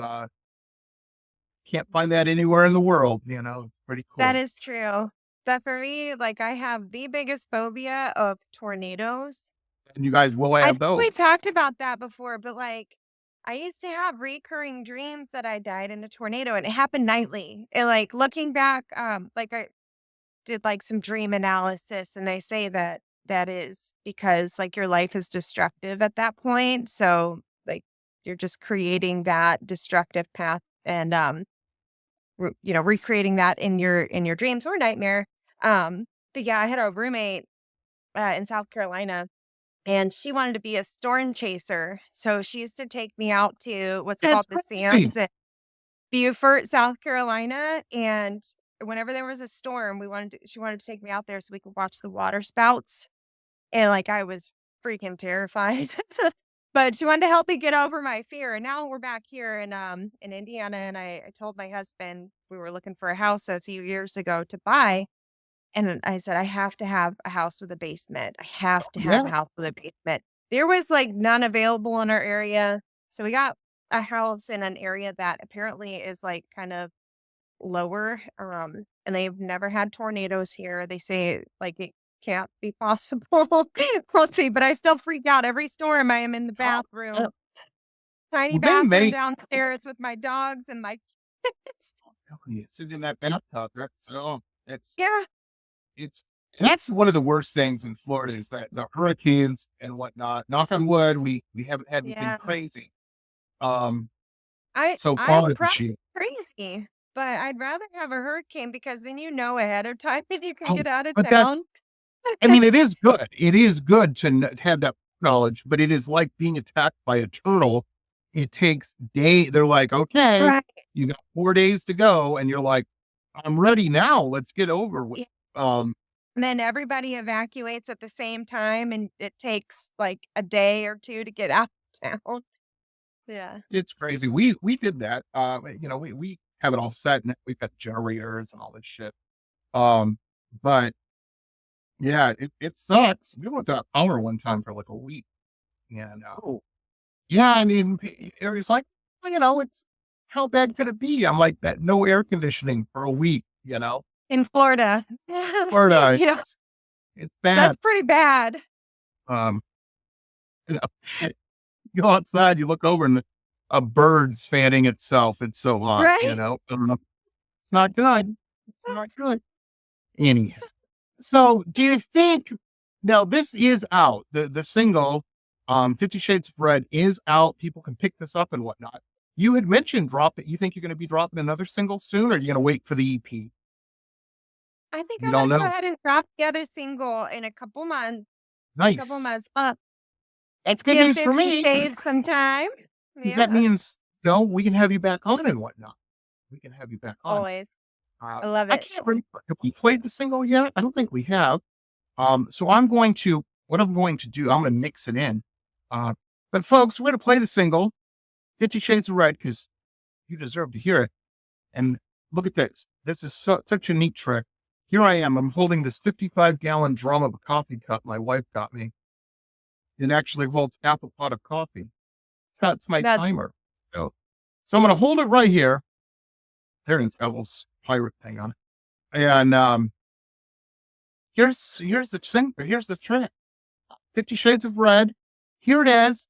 can't find that anywhere in the world. It's pretty cool. That is true. But for me, like I have the biggest phobia of tornadoes. And you guys will I have think those. we talked about that before, but like I used to have recurring dreams that I died in a tornado and it happened nightly. And like looking back, like I did like some dream analysis and they say that that is because like your life is destructive at that point. So like you're just creating that destructive path and recreating that in your dreams or nightmare. But yeah, I had a roommate in South Carolina and she wanted to be a storm chaser. So she used to take me out to what's That's called the crazy. Sands. Beaufort, South Carolina, and whenever there was a storm, she wanted to take me out there so we could watch the water spouts, and, like, I was freaking terrified. But she wanted to help me get over my fear, and now we're back here in Indiana, and I told my husband we were looking for a house a few years ago to buy, and I said, "I have to have a house with a basement. I have to have a Yeah. house with a basement." There was, like, none available in our area, so we got a house in an area that apparently is, like, kind of lower, and they've never had tornadoes here. They say, like, it can't be possible. We'll see, but I still freak out every storm. I am in the Oh, bathroom, tiny well, they bathroom make downstairs with my dogs and my kids. you sit in that bathtub. That's so Yeah, it's that's one of the worst things in Florida is that the hurricanes and whatnot. Knock on wood, we haven't had anything yeah. crazy um I so I'm far this probably year. crazy, but I'd rather have a hurricane because then you know ahead of time and you can Oh, get out of but that's town. I mean, it is good. It is good to have that knowledge, but it is like being attacked by a turtle. It takes day. They're like, okay, Right. you got 4 days to go, and you're like, I'm ready now. Let's get over with. Yeah. Um, And then everybody evacuates at the same time, and it takes, like, a day or 2 to get out of town. Yeah. it's crazy. We did that. We have it all set, and we've got generators and all this shit. Um, but yeah, it sucks. We went without power one time for like a week, and yeah, I mean, it was like, well, it's how bad could it be? I'm like that. No air conditioning for a week. In Florida. Florida, Yeah, it's bad. that's pretty bad. Um, you know, you go outside, you look over, and a bird's fanning itself. It's so hot. Right? I don't know. It's not good. It's not good. Anyhow, so do you think now this is out? The single, 50 Shades of Red is out. People can pick this up and whatnot. You had mentioned you think you're going to be dropping another single soon, or are you going to wait for the EP? I think You I'm don't gonna go know. ahead and drop the other single in a couple months. Couple Nice. months. That's good Give news for 50 me. Shades some time. 'Cause that Yeah, means, we can have you back on and whatnot. We can have you back on. always. I love I it. can't remember if we played the single yet. I don't think we have. So what I'm going to do, I'm going to mix it in. But folks, we're going to play the single, 50 Shades of Red, because you deserve to hear it. And look at this. This is such a neat trick. Here I am. I'm holding this 55-gallon drum of a coffee cup my wife got me. It actually holds half a pot of coffee. It's my That's timer. So I'm going to hold it right here. There it is. Got a little pirate thing on it. And here's the trick. 50 Shades of Red. Here it is.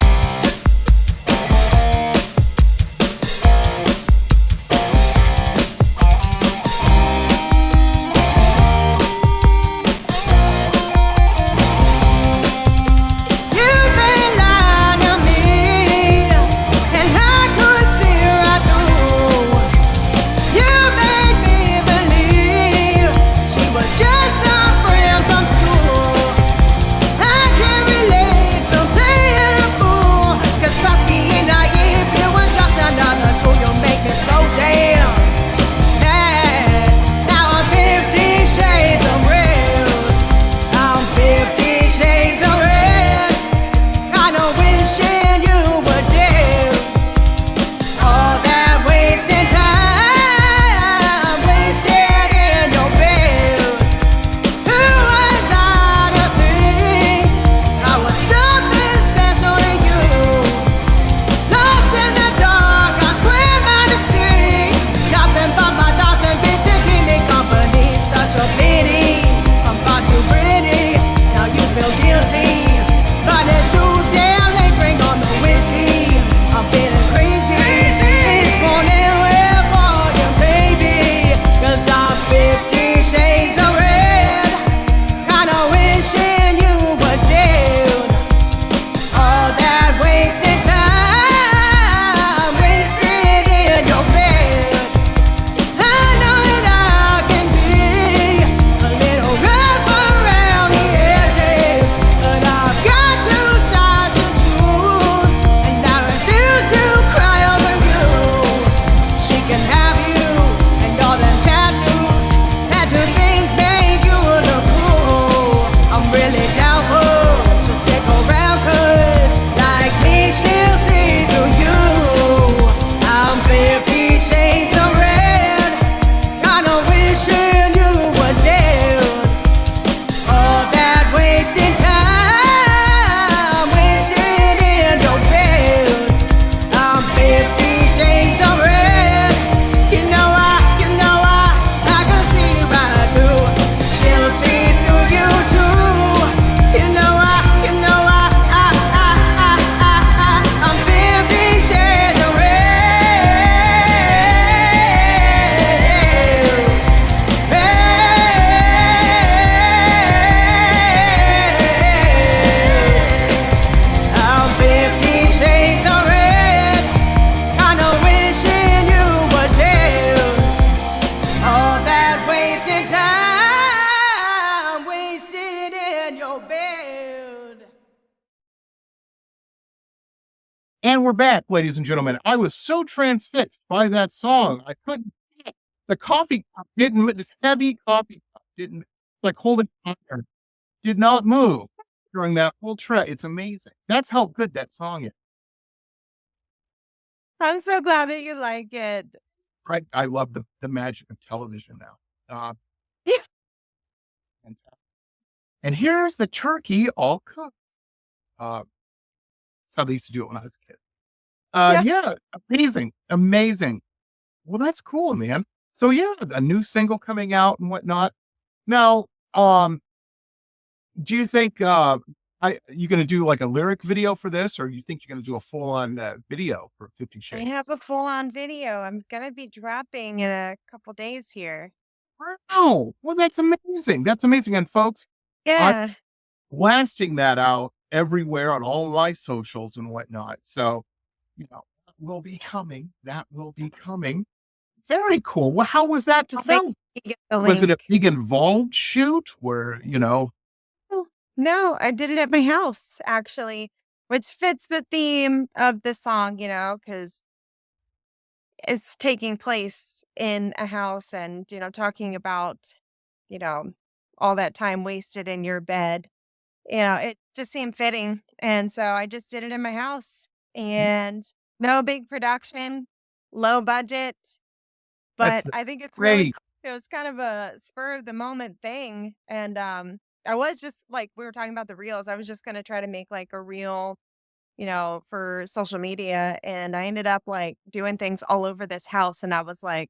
And we're back, ladies and gentlemen. I was so transfixed by that song. I couldn't. The coffee cup didn't. This heavy coffee cup didn't. Like holding fire, did not move during that whole trek. It's amazing. That's how good that song is. I'm so glad that you like it. Right? I love the magic of television now. Yeah. Fantastic. And here's the turkey all cooked. That's how they used to do it when I was a kid. Yeah. Yeah, amazing, amazing. Well, that's cool, man. So yeah, a new single coming out and whatnot. Now, do you think you going to do like a lyric video for this, or you think you're going to do a full on video for 50 I have Shades? a full-on video. I'm gonna be dropping in a couple days here. Wow, well, that's amazing. That's amazing. And folks, I'm Yeah. blasting that out everywhere on all my socials and whatnot. So, that will be coming. That will be coming. Very cool. Well, how was that to I'll make film? you get the Was it a link. big involved shoot where, Oh, no, I did it at my house actually, which fits the theme of the song, because it's taking place in a house and, talking about, you know, all that time wasted in your bed. It just seemed fitting. And so I just did it in my house and no big production, low budget, that's but I think it's really great. cool. It was kind of a spur of the moment thing. And I was just like, we were talking about the reels. I was just going to try to make like a reel, for social media. And I ended up like doing things all over this house. And I was like,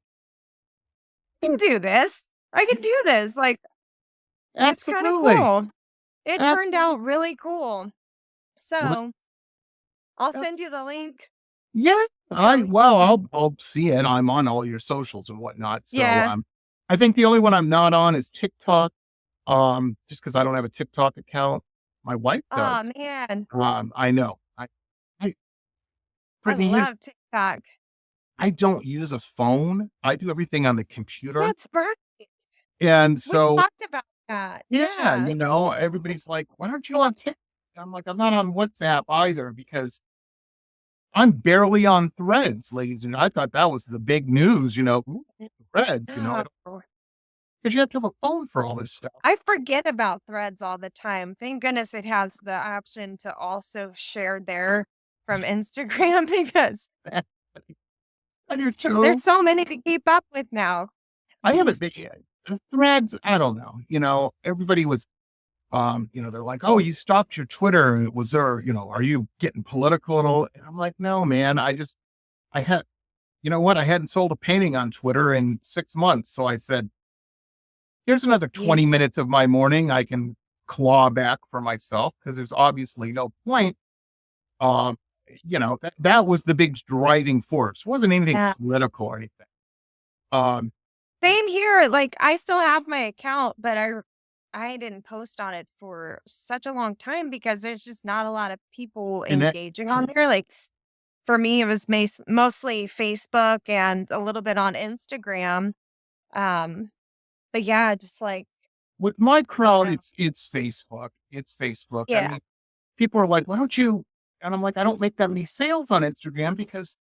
I can do this. I can do this. Like, it's kind of Absolutely. cool. It turned Absolutely. out really cool. Well, So I'll send that's you the link. yeah. Um, I'll see it. I'm on all your socials and whatnot. So yeah. I think the only one I'm not on is TikTok. Just because I don't have a TikTok account. My wife Oh does. man, I know. I I Brittany, love TikTok. I don't use a phone. I do everything on the computer. That's perfect. And We so, talked about that. yeah, Yeah. everybody's like, why aren't you on TikTok? I'm like, I'm not on WhatsApp either because I'm barely on Threads, ladies. And I thought that was the big news, ooh, Threads, Oh, because you have to have a phone for all this stuff. I forget about Threads all the time. Thank goodness it has the option to also share there from Instagram because I do too. there's so many to keep up with now. I haven't been Threads. I don't know. Everybody was, they're like, oh, you stopped your Twitter. Was there, are you getting political and all? And I'm like, no, man. I had, you know what? I hadn't sold a painting on Twitter in 6 months. So I said, here's another Yeah. 20 minutes of my morning I can claw back for myself because there's obviously no point. Um, that was the big driving force. It wasn't anything Yeah. political or anything. Um, Same here. Like I still have my account, but I didn't post on it for such a long time because there's just not a lot of people and that, engaging on there. Like for me, it was mostly Facebook and a little bit on Instagram. Um, but yeah, just like with my crowd, yeah, it's Facebook. It's Facebook. I yeah, mean, people are like, why don't you? And I'm like, I don't make that many sales on Instagram because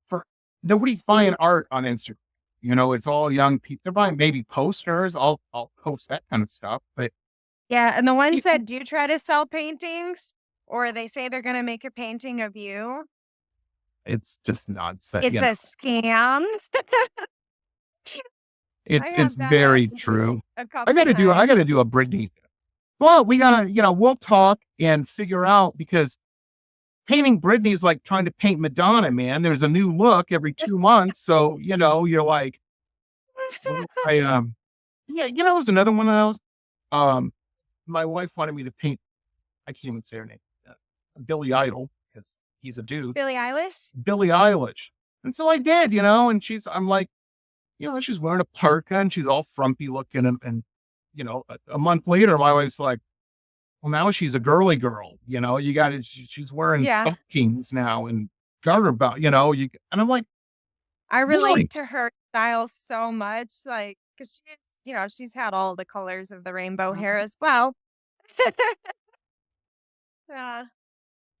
for nobody's buying art on Instagram. It's all young people. They're buying maybe posters. I'll post that kind of stuff. But yeah. And the ones people, that do try to sell paintings, or they say they're gonna make a painting of you, it's just nonsense. it's a scam. I It's have that happen very true. a I couple gotta do I times. gotta do a Brittany. Well, we gotta, we'll talk and figure out because painting Brittany is like trying to paint Madonna, man. There's a new look every 2 months. So, you're like, well, yeah, it was another one of those. Um, my wife wanted me to paint, I can't even say her name, Billy Idol, because he's a dude, Billie Eilish? Billie Eilish. And so I did, and I'm like, she's wearing a parka and she's all frumpy looking. And a month later, my wife's like, well, now she's a girly girl, you got it. She's wearing Yeah. stockings now and garter belt, and I'm like, I really? relate to her style so much, like, because she's had all the colors of the rainbow hair as well. Yeah.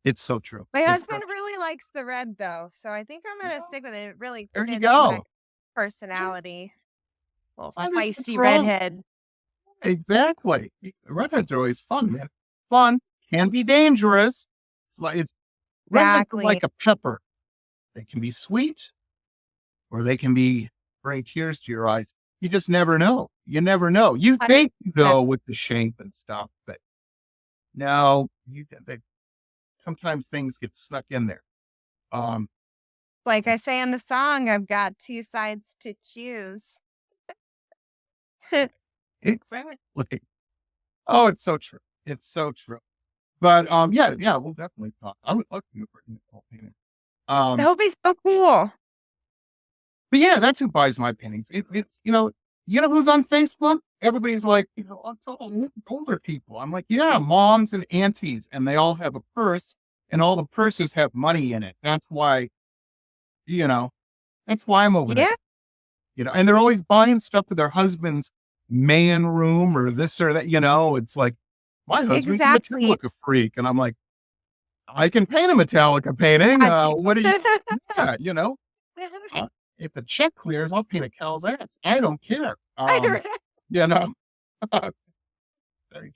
It's so true. My It's so husband really likes the red though, so I think I'm gonna true. stick with it. It really There you fits my go. personality. Little Why there's what's feisty wrong? redhead. Exactly. Redheads are always fun, man. Fun can be dangerous. It's redheads are Exactly. like a pepper. They can be sweet or they can bring tears to your eyes. You just never know. You never know. You think you 100%. know with the shape and stuff, but no, sometimes things get snuck in there. Um, Like I say in the song, I've got two sides to choose. exactly. Oh, it's so true. It's so true. But yeah, we'll definitely talk. I would love to do a Brittany Nichole painting. That Um, would be so cool. but yeah, that's who buys my paintings. It's you know who's on Facebook? Everybody's like, it's all older people. I'm like, yeah, moms and aunties, and they all have a purse, and all the purses have money in it. You know, that's why I'm over there. Yeah, And they're always buying stuff for their husband's man room or this or that. It's like my husband's a exactly. Metallica freak, and I'm like, I can paint a Metallica painting. Got you. What do you? Yeah. Uh, if the check clears, I'll paint a cow's ass. I don't care. You know. Very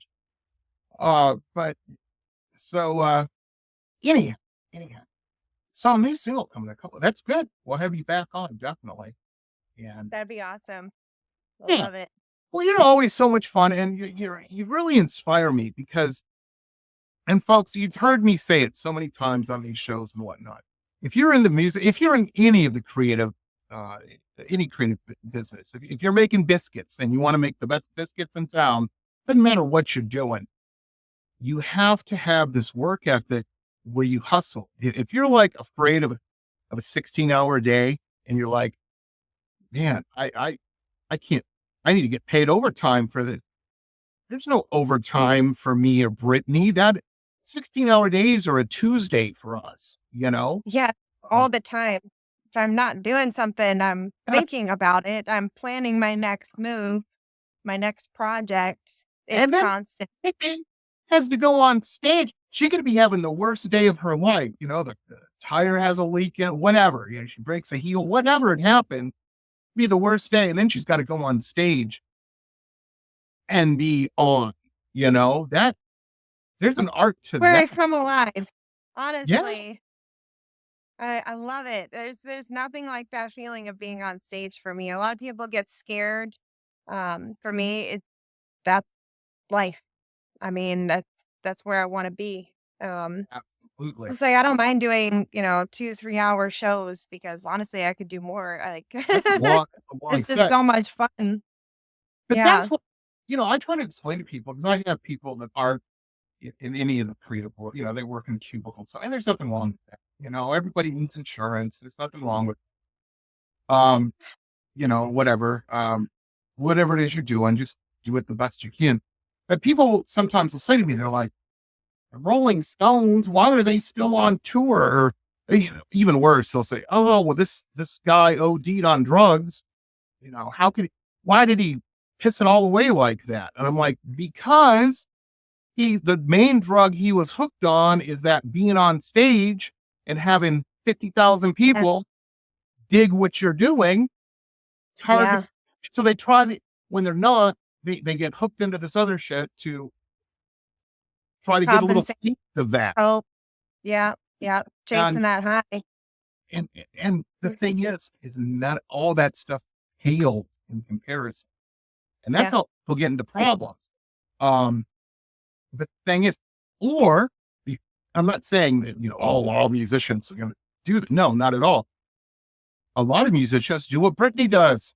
but so anyhow, anyhow. So a new single coming a couple. That's good. We'll have you back on definitely. And That'd be awesome. I yeah, love it. well, you're always so much fun, and you really inspire me because, and folks, you've heard me say it so many times on these shows and whatnot. If you're in the music, if you're in any of the uh, any creative business, if you're making biscuits and you want to make the best biscuits in town, doesn't matter what you're doing, you have to have this work ethic where you hustle. If you're like afraid of a 16-hour day and you're like, man, I can't, I need to get paid overtime for the, there's no overtime for me or Brittany. That 16-hour days are a Tuesday for us. Yeah, Um, all the time. If I'm not doing something, I'm thinking about it. I'm planning my next move, my next project. It's and then constant. Brittany has to go on stage. She could be having the worst day of her life. The tire has a leak in, whatever. She breaks a heel, whatever it happens, be the worst day. And then she's got to go on stage and be on, that there's an art to Where that. I come alive. Yes. Honestly, I love it. There's nothing like that feeling of being on stage for me. A lot of people get scared. For me, that's life. I mean, that's where I want to be. Absolutely. It's like I don't mind doing, 2, 3 hour shows because honestly, I could do more. Like, That's a long it's just set. so much fun. But Yeah. that's what, I try to explain to people because I have people that aren't in any of the creative world. They work in cubicles. And there's nothing wrong with that. Everybody needs insurance. There's nothing wrong with, um, whatever it is you're doing, just do it the best you can. But people sometimes will say to me, they're like, "The Rolling Stones, why are they still on tour?" Or even worse, they'll say, "Oh, well, this guy OD'd on drugs. How could why did he piss it all away like that?" And I'm like, because the main drug he was hooked on is that being on stage and having 50,000 Yeah. people dig what you're doing. It's hard. Yeah. So when they're not, they get hooked into this other shit to try to get a little Compensate. taste of that. Oh, yeah. Yeah. And Chasing that high. and the thing is not all that stuff pales in comparison. And that's Yeah. how people get into problems. Um, the thing is, or I'm not saying that, all musicians are going to do that. No, not at all. A lot of musicians do what Brittany does.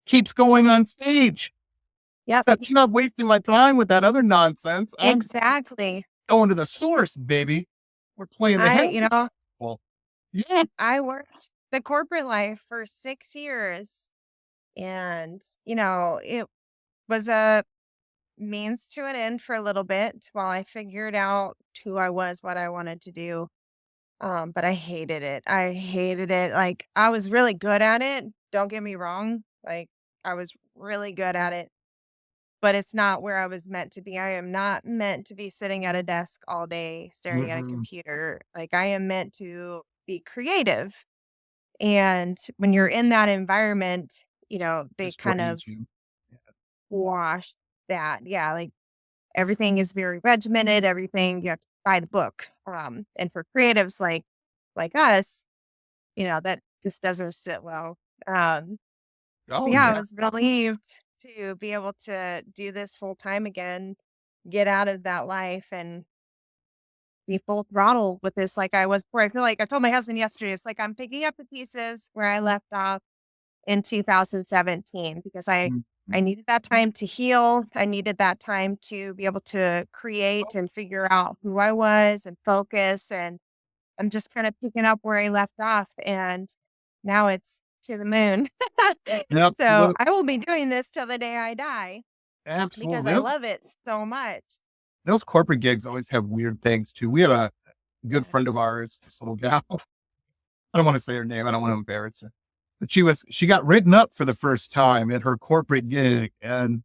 Keeps going on stage. Yep. So I'm not wasting my time with that other nonsense. I'm Exactly. going to the source, baby. We're playing the I, head. you know, Well, yeah. I worked the corporate life for 6 years and, it was a means to an end for a little bit while I figured out who I was, what I wanted to do. But I hated it. I hated it. Like I was really good at it. Don't get me wrong. Like I was really good at it. but it's not where I was meant to be. I am not meant to be sitting at a desk all day staring at a Mm-mm. computer. Like, I am meant to be creative. And when you're in that environment, they This kind drains of you. wash that. Yeah, like everything is very regimented, everything you have to buy the book. And for creatives like us, that just doesn't sit well. Oh Yeah, I yeah. was relieved to be able to do this full time again, get out of that life and be full throttle with this like I was before. I feel like I told my husband yesterday, it's like I'm picking up the pieces where I left off in 2017 because I Mhm. needed that time to heal. I needed that time to be able to create and figure out who I was and focus. And I'm just kind of picking up where I left off. And now it's to the moon. Yep. So I will be doing this till the day I die because Absolutely. I love it so much. Those corporate gigs always have weird things too. We have a good Yeah. friend of ours, this little gal. I don't want to say her name. I don't want to embarrass her. But she got written up for the first time at her corporate gig. And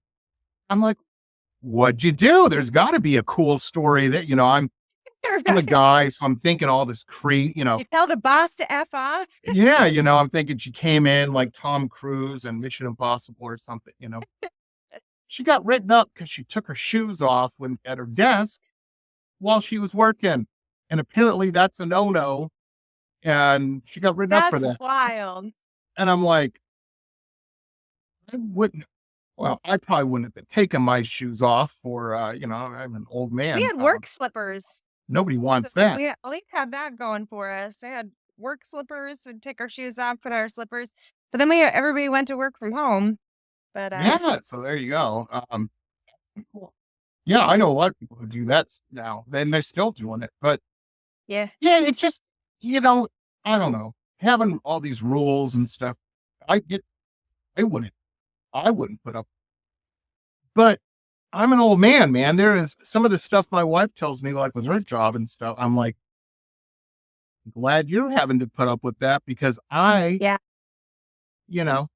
I'm like, what'd you do? There's got to be a cool story there. I'm a Right. guy, so I'm thinking all this You tell the boss to F off. yeah, I'm thinking she came in like Tom Cruise and Mission Impossible or something. She got written up because she took her shoes off when at her desk while she was working. And apparently that's a no-no. And she got written up for That's that. wild. And I'm like, I wouldn't, well, I probably wouldn't have been taking my shoes off for, I'm an old We man. had work slippers. Nobody So wants that. we at least had that going for us. I had work slippers, we'd take our shoes off, put our slippers. But then everybody went to work from home. But Yeah. So there you go. Cool. Yeah, I know a lot of people who do that now. Then they're still doing it. But yeah. yeah, it's just, you know, I don't know, having all these rules and stuff. I get, I wouldn't, I wouldn't put up, but I'm an old man, man. There is some of the stuff my wife tells me, like with her job and stuff. I'm like, glad you're having to put up with that because Yeah. you know,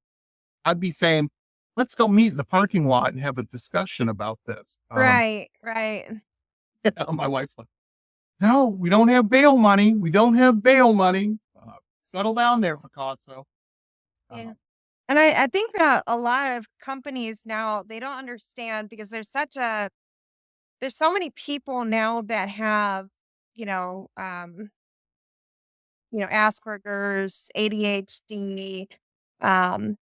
I'd be saying, let's go meet in the parking lot and have a discussion about this. Right. Right. My wife's like, no, we don't have bail money. We don't have bail money. Settle down there, Picasso. Yeah. Uh, And I think that a lot of companies now, they don't understand because there's so many people now that have, you know, um, Asperger's, ADHD, um,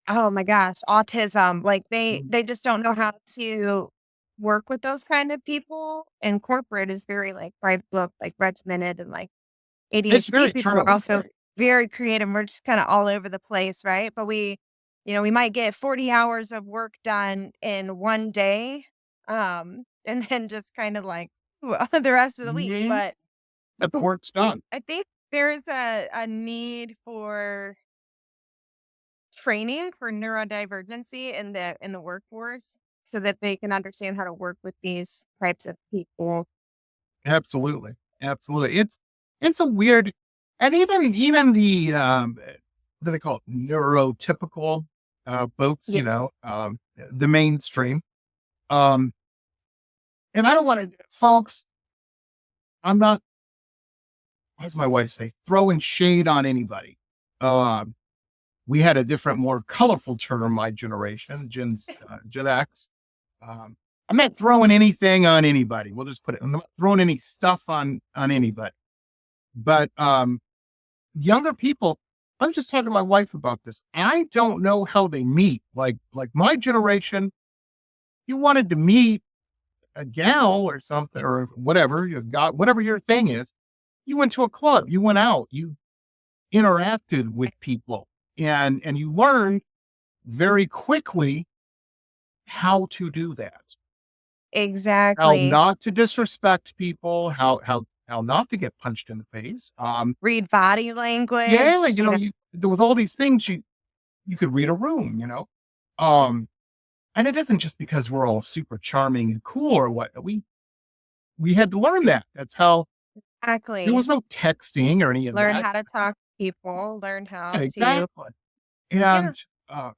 oh my gosh, autism. Like they just don't know how to work with those kind of people. And corporate is very like by the book, like regimented and like it's ADHD very people are true. also very creative. We're just kind of all over the place, right? But we might get 40 hours of work done in one day. And then just kind of like the rest of the week. Yeah, But but the work's done. I think there's a need for training for neurodivergency in the workforce so that they can understand how to work with these types of people. Absolutely. Absolutely. It's a weird, and even the, what do they call it? Neurotypical, folks, Yeah. the mainstream. Um, and I don't want to, folks, I'm not, what does my wife say? Throwing shade on anybody. Um, we had a different, more colorful term, my generation, Gen X. I'm not throwing anything on anybody. We'll just put it, I'm not throwing any stuff on anybody. But younger people, I was just talking to my wife about this. I don't know how they meet. Like my generation, you wanted to meet a gal or something or whatever you got, whatever your thing is. You went to a club, you went out, you interacted with people, and you learned very quickly how to do that, how Exactly. not to disrespect people, how not to get punched in the face. Read body Yeah, language, like, there was all these things you could read a room, Um, and it isn't just because we're all super charming and cool or what. We had to learn that. That's how there exactly. was no texting or any of Learn that. how to talk to people, learn Yeah, how to exactly. yeah. And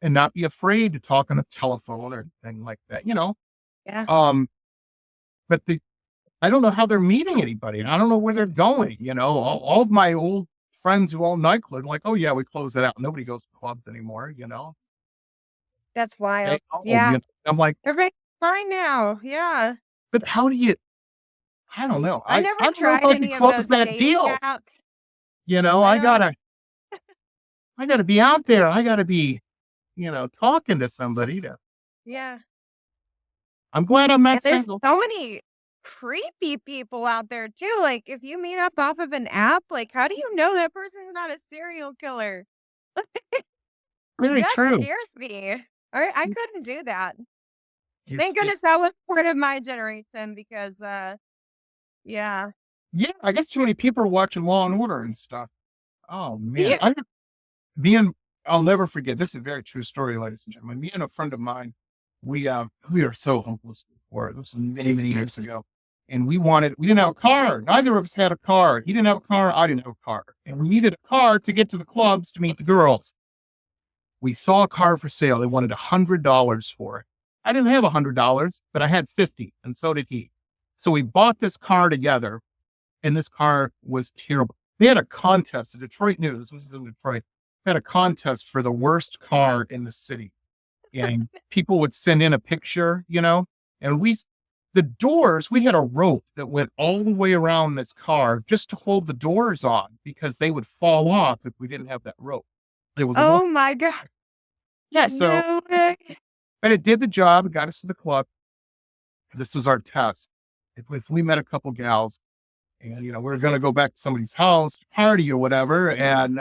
and not be afraid to talk on a telephone or anything like that, Yeah. but I don't know how they're meeting anybody. I don't know where they're going. All of my old friends who own nightclubs, like, oh yeah, we closed that out. Nobody goes to clubs anymore. That's wild. Oh, Yeah. I'm like, Everybody's fine now. Yeah. but how do you? I don't know. I I never don't know tried how you any of close those that dating deal. apps. I don't. gotta be out there. I gotta be, talking to somebody. Yeah. I'm glad I'm And not there's single. so many creepy people out there too. Like if you meet up off of an app, like how do you know that person's not a serial killer? Very That true. scares me. I couldn't do that. It's Thank goodness that was part of my generation because yeah. yeah. I guess too many people are watching Law and Order and stuff. Oh man, Yeah. I'll never forget. This is a very true story, ladies and gentlemen. Me and a friend of mine, we are so hopeless before. This was many, many years ago. And we didn't have a car. Neither of us had a car. He didn't have a car. I didn't have a car. And we needed a car to get to the clubs to meet the girls. We saw a car for sale. They wanted $100 for it. I didn't have $100, but I had 50, and so did he. So we bought this car together, and this car was terrible. They had a contest, the Detroit News, this is in Detroit, had a contest for the worst car in the city. And people would send in a picture, and the doors, we had a rope that went all the way around this car just to hold the doors on because they would fall off if we didn't have that rope. It was Oh my God. yeah, so, No way. but it did the job. It got us to the club. This was our test. If we met a couple gals and, we were going to go back to somebody's house, party or whatever, and,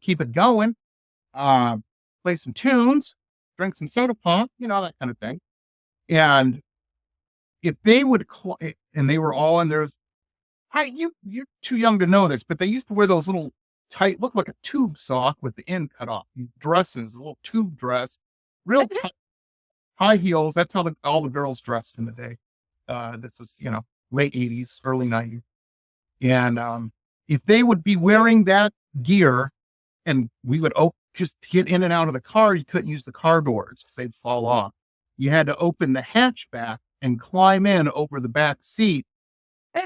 keep it going, play some tunes, drink some soda pop, that kind of thing. And if they would, and they were all in their, you're too young to know this, but they used to wear those little tight, look like a tube sock with the end cut off. Dresses, a little tube dress, real tight, high heels. That's how all the girls dressed in the day. This was, late 80s, early 90s. And if they would be wearing that gear and we would because to get in and out of the car, you couldn't use the car doors because they'd fall off. You had to open the hatchback and climb in over the back seat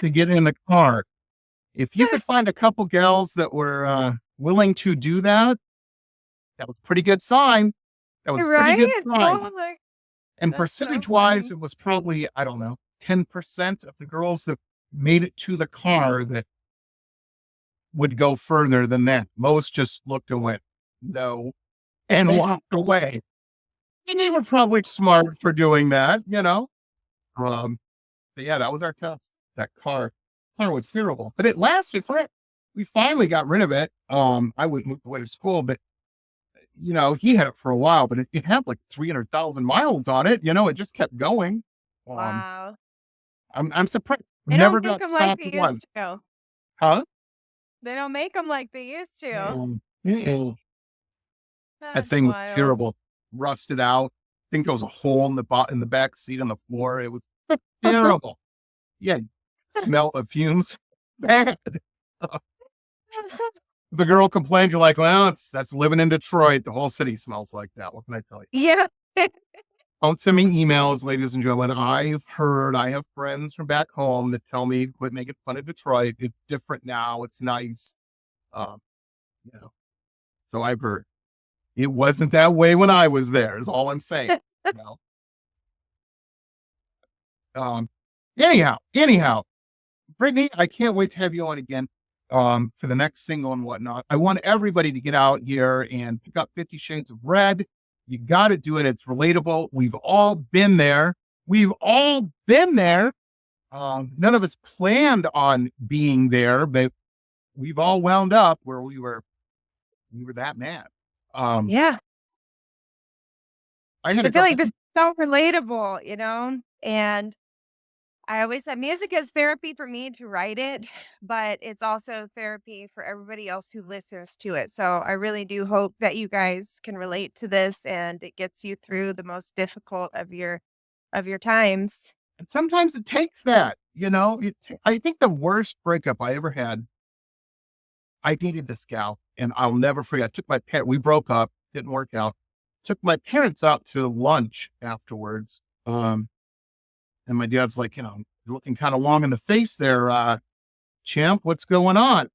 to get in the car. If you could find a couple gals that were willing to do that, that was a pretty good sign. That was a pretty good sign. Totally. And That's percentage-wise, so it was probably, I don't know, 10% of the girls that made it to the car that would go further than that. Most just looked and went, no, and walked away. And they were probably smart for doing that, But yeah, that was our test. That car was terrible, but it lasted for. We finally got rid of it. I wouldn't move away to school, but he had it for a while, but it had like 300,000 miles on it. It just kept going. wow. I'm surprised. They Never don't make got them like stopped they once. used to. Huh? They don't make them like they used to. That That's thing was wild. terrible. Rusted out. I think there was a hole in the back seat on the floor. It was terrible. Yeah, smell of fumes. Bad. The girl complained. You're like, well, that's living in Detroit. The whole city smells like that. What can I tell you? Yeah. Don't send me emails, ladies and gentlemen. I have friends from back home that tell me quit making fun of Detroit. It's different now. It's nice. So I've heard. It wasn't that way when I was there, is all I'm saying. Anyhow, Brittany, I can't wait to have you on again for the next single and whatnot. I want everybody to get out here and pick up 50 Shades of Red. You got to do it. It's relatable. We've all been there. None of us planned on being there, but we've all wound up where we were that mad. Yeah. I feel like this is so relatable, and I always said music is therapy for me to write it, but it's also therapy for everybody else who listens to it. So I really do hope that you guys can relate to this and it gets you through the most difficult of your times. And sometimes it takes that, I think the worst breakup I ever had, I dated this gal and I'll never forget. I took my pet. We broke up, didn't work out. took my parents out to lunch afterwards. And my dad's like, looking kind of long in the face there, champ, what's going on?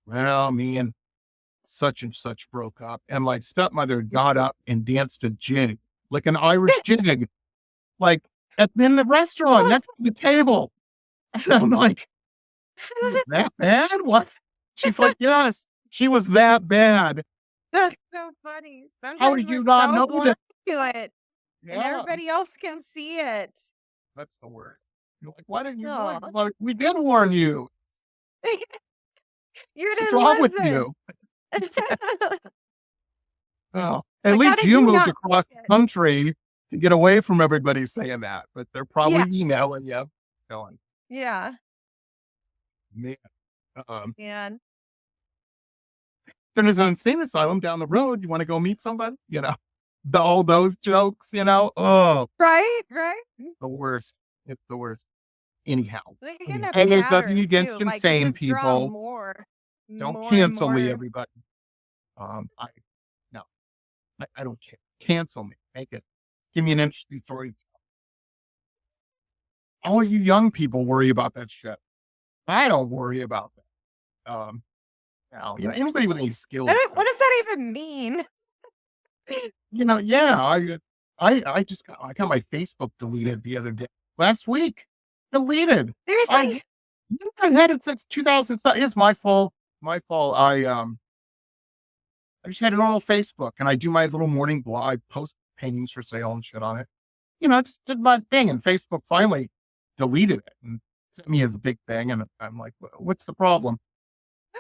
Well, me and such broke up. And my stepmother got up and danced a jig, like an Irish jig, like in the restaurant next to the table. And I'm like, "Was that bad? What?" She's like, yes, she was that bad. That's so funny. How Sometimes did you we're not so know blind that? to it, and Yeah, everybody else can see it. that's the worst. You're like, why didn't you warn Oh, me? Like, we did warn you. you What's didn't wrong with listen. you? Oh, at Like, how least did you you moved not across see the it? country to get away from everybody saying that, but they're Yeah, probably emailing you, going, yeah, man, man. there's an insane asylum down the road. You want to go meet somebody? All those jokes, oh, Right, right. the worst. It's the worst. Anyhow, They get a and there's nothing pattern against too. Like you insane just draw people. more, Don't more and cancel me, more. everybody. I no, I don't care. Cancel me. Make it. Give me an interesting story. All you young people worry about that shit. I don't worry about that. Now, anybody with any skills, What does that even mean? yeah, I got my Facebook deleted the other day, last week, deleted. Seriously? I've had it since 2007. It's my fault. My fault. I just had a normal Facebook, and I do my little morning blog. I post paintings for sale and shit on it. I just did my thing, and Facebook finally deleted it and sent me as a big thing. And I'm like, what's the problem?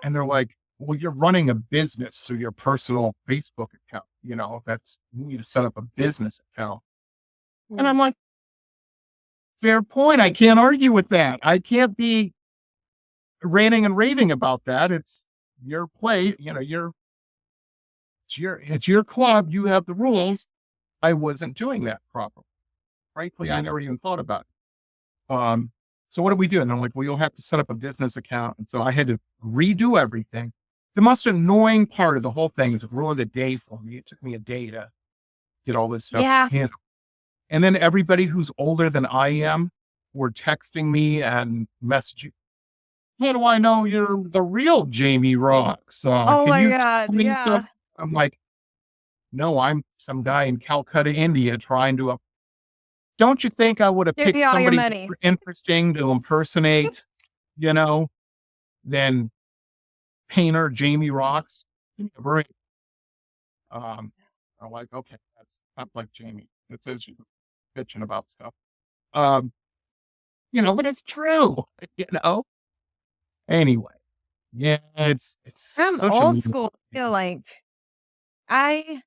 And they're like, well, you're running a business through your personal Facebook account. You need to set up a business account. And I'm like, fair point. I can't argue with that. I can't be ranting and raving about that. It's your play, it's your club. You have the rules. I wasn't doing that properly. Frankly, I never even thought about it. So what do we do? And I'm like, well, you'll have to set up a business account. And so I had to redo everything. The most annoying part of the whole thing is it ruined a day for me. It took me a day to get all this stuff Yeah. handled. And then everybody who's older than I am were texting me and messaging. How do I know you're the real Jamie Roxx? Oh Can my you God. tell me Yeah. something? I'm like, no, I'm some guy in Calcutta, India, trying to. Don't you think I would have Give picked you all your somebody money. more interesting to impersonate, than painter Jamie Roxx? Give me a break. I'm like, okay, that's not like Jamie. It says you're bitching about stuff. Um, but it's true. Anyway, yeah, it's I'm social old media. school. I feel like I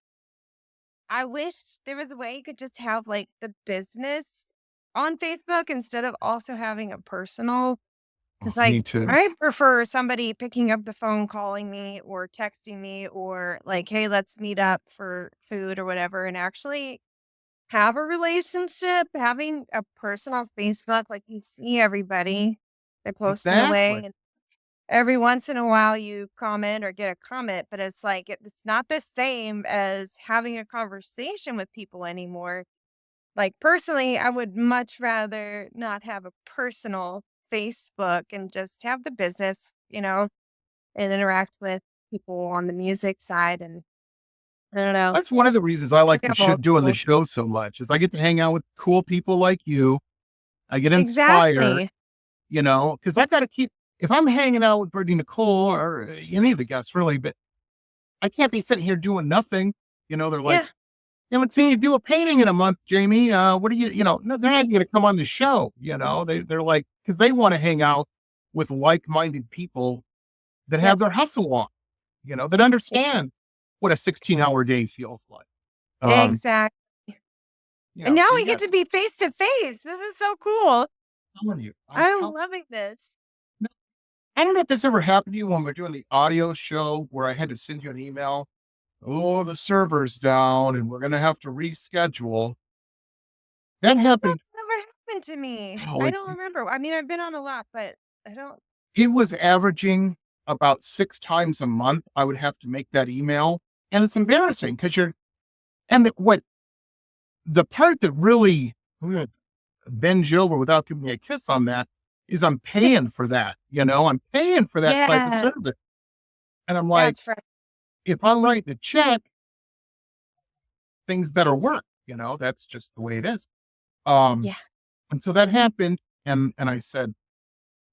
I wish there was a way you could just have like the business on Facebook instead of also having a personal. Oh, Because like me too. I prefer somebody picking up the phone, calling me or texting me or like, hey, let's meet up for food or whatever, and actually have a relationship, having a personal Facebook, like you see everybody, they're posting Exactly. away, and every once in a while you comment or get a comment, but it's like it's not the same as having a conversation with people anymore. Like personally, I would much rather not have a personal Facebook and just have the business, and interact with people on the music side. And I don't know. That's one of the reasons I like I'm old doing the school. show so much is I get to hang out with cool people like you. I get inspired, Exactly. because I've got to keep, if I'm hanging out with Brittany Nichole or any of the guests really, but I can't be sitting here doing nothing. They're like, Yeah. haven't seen you do a painting in a month, Jamie. What do you, no, they're not going to come on the show. They're like, because they want to hang out with like-minded people that Yep. have their hustle on, that understand what a 16-hour day feels like. Exactly. And now So we you get got, to be face to face. This is so cool. I'm I'm telling loving this. I don't know if this ever happened to you when we're doing the audio show where I had to send you an email. Oh, the server's down and we're going to have to reschedule. That happened. Never happened to me. Oh, I don't remember. I mean, I've been on a lot, but I don't. it was averaging about 6 times a month. I would have to make that email. And it's embarrassing because And the part that really bends you over without giving me a kiss on that is I'm paying for that. I'm paying for that type of Yeah, service. And I'm like, that's right. if I'm writing a check, things better work. That's just the way it is. Um, Yeah. and so that happened. And I said,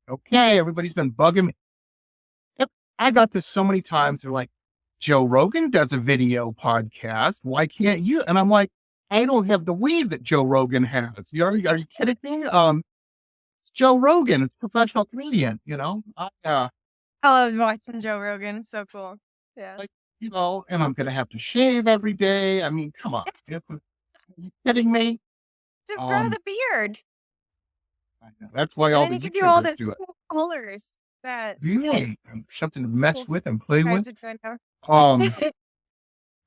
okay, everybody's been bugging me. Yep, I got this so many times. They're like, Joe Rogan does a video podcast. Why can't you? And I'm like, I don't have the weed that Joe Rogan has. Are you kidding me? It's Joe Rogan. It's a professional comedian. I love watching Joe Rogan. It's so cool. Yeah. Like, and I'm going to have to shave every day. I mean, come on. Are you kidding me? Just grow the beard. I know. That's why And all then the you can do all YouTubers those do it. cool colors that Yeah. Something to mess cool with and play guys with. are doing now.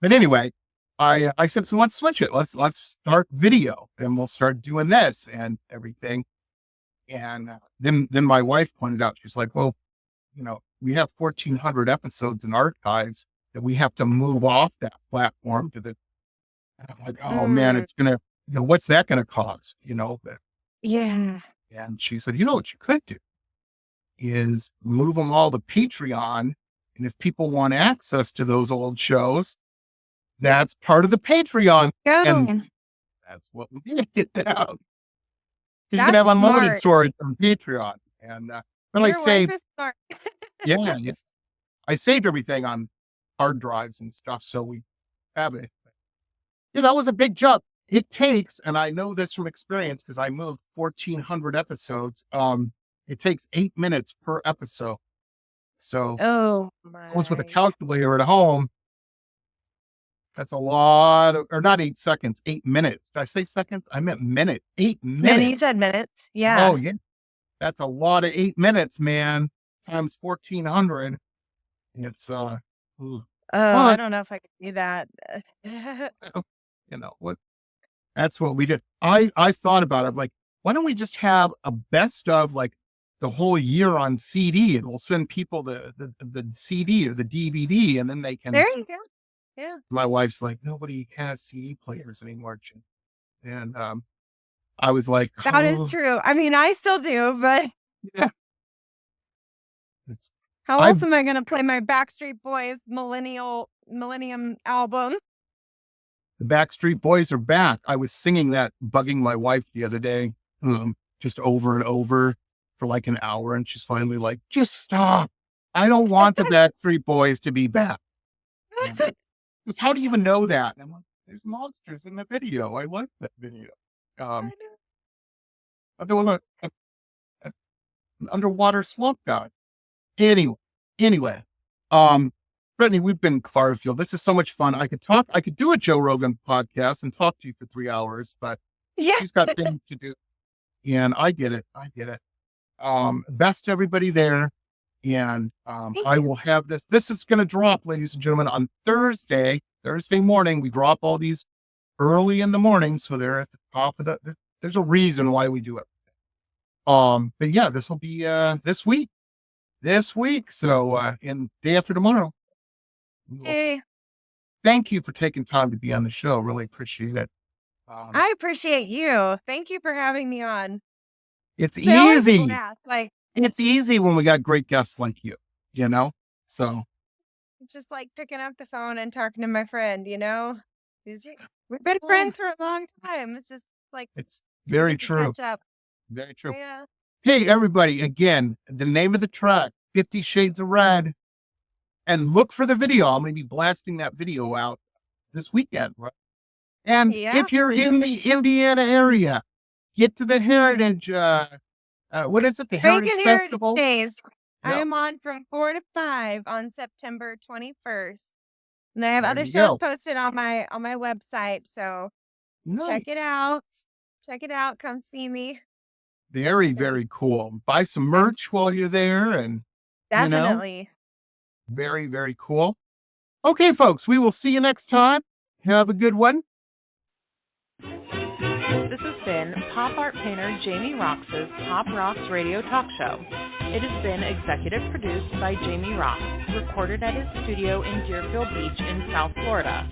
But anyway, I said, so let's switch it. Let's start video and we'll start doing this and everything. And then my wife pointed out, she's like, well, we have 1,400 episodes in archives that we have to move off that platform to the, and I'm like, oh man, it's going to, what's that going to cause? Yeah. And she said, what you could do is move them all to Patreon. And if people want access to those old shows, that's part of the Patreon. And that's what we did. Because you can have unlimited storage on Patreon. And but I saved, yeah, I saved everything on hard drives and stuff. So we have it. Yeah, that was a big jump. It takes, and I know this from experience because I moved 1,400 episodes. It takes 8 minutes per episode. So I was with a calculator at home. That's a lot of, or not 8 seconds, 8 minutes. Did I say seconds? I meant minute. 8 minutes. Then you said minutes. Yeah. Oh, yeah. That's a lot of 8 minutes, man. Times 1,400. It's I but, don't know if I could do that. what? That's what we did. I thought about it. Like, why don't we just have a best of like the whole year on CD, and we'll send people the CD or the DVD, and then they can. There you go. Yeah. My wife's like, nobody has CD players anymore, Jim. And I was like, that is true. I mean, I still do, but yeah. How else am I going to play my Backstreet Boys Millennium album? The Backstreet Boys are back. I was singing that, bugging my wife the other day, just over and over for like an hour. And she's finally like, just stop. I don't want the Backstreet Boys to be back. Because how do you even know that? And I'm like, there's monsters in the video. I like that video. There was an underwater swamp guy. Anyway, Brittany, we've been Clarfield. This is so much fun. I could do a Joe Rogan podcast and talk to you for 3 hours, but she's got things to do. And I get it. Best to everybody there. And I will have this. This is going to drop, ladies and gentlemen, on Thursday morning. We drop all these early in the morning. So they're at the top of there's a reason why we do it. But yeah, this will be this week. So in day after tomorrow. Hey. Thank you for taking time to be on the show. Really appreciate it. I appreciate you. Thank you for having me on. It's easy. Like, it's easy when we got great guests like you, so. It's just like picking up the phone and talking to my friend, We've been friends for a long time. It's just like. It's very true. Catch up. Very true. Yeah. Hey, everybody, again, the name of the track, 50 Shades of Red. And look for the video. I'm going to be blasting that video out this weekend. Right? And if you're in the Indiana area, get to the Heritage, what is it? The Heritage Festival? Days. Yeah. I am on from 4 to 5 on September 21st. And I have other shows posted on my website. So check it out. Check it out. Come see me. Very, very cool. Buy some merch while you're there. And definitely. Very, very cool. Okay, folks, we will see you next time. Have a good one. This has been pop art painter Jamie Roxx's Pop Roxx Radio Talk Show. It has been executive produced by Jamie Roxx, recorded at his studio in Deerfield Beach in South Florida.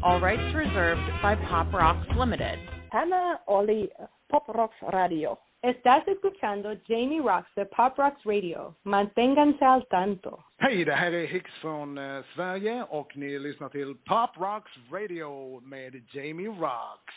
All rights reserved by Pop Roxx Limited. Hannah Oli, Pop Roxx Radio. Estás escuchando Jamie Roxx de Pop Roxx Radio. Manténganse al tanto. Hej, det här är Hicks från Sverige och ni lyssnar till Pop Roxx Radio med Jamie Roxx.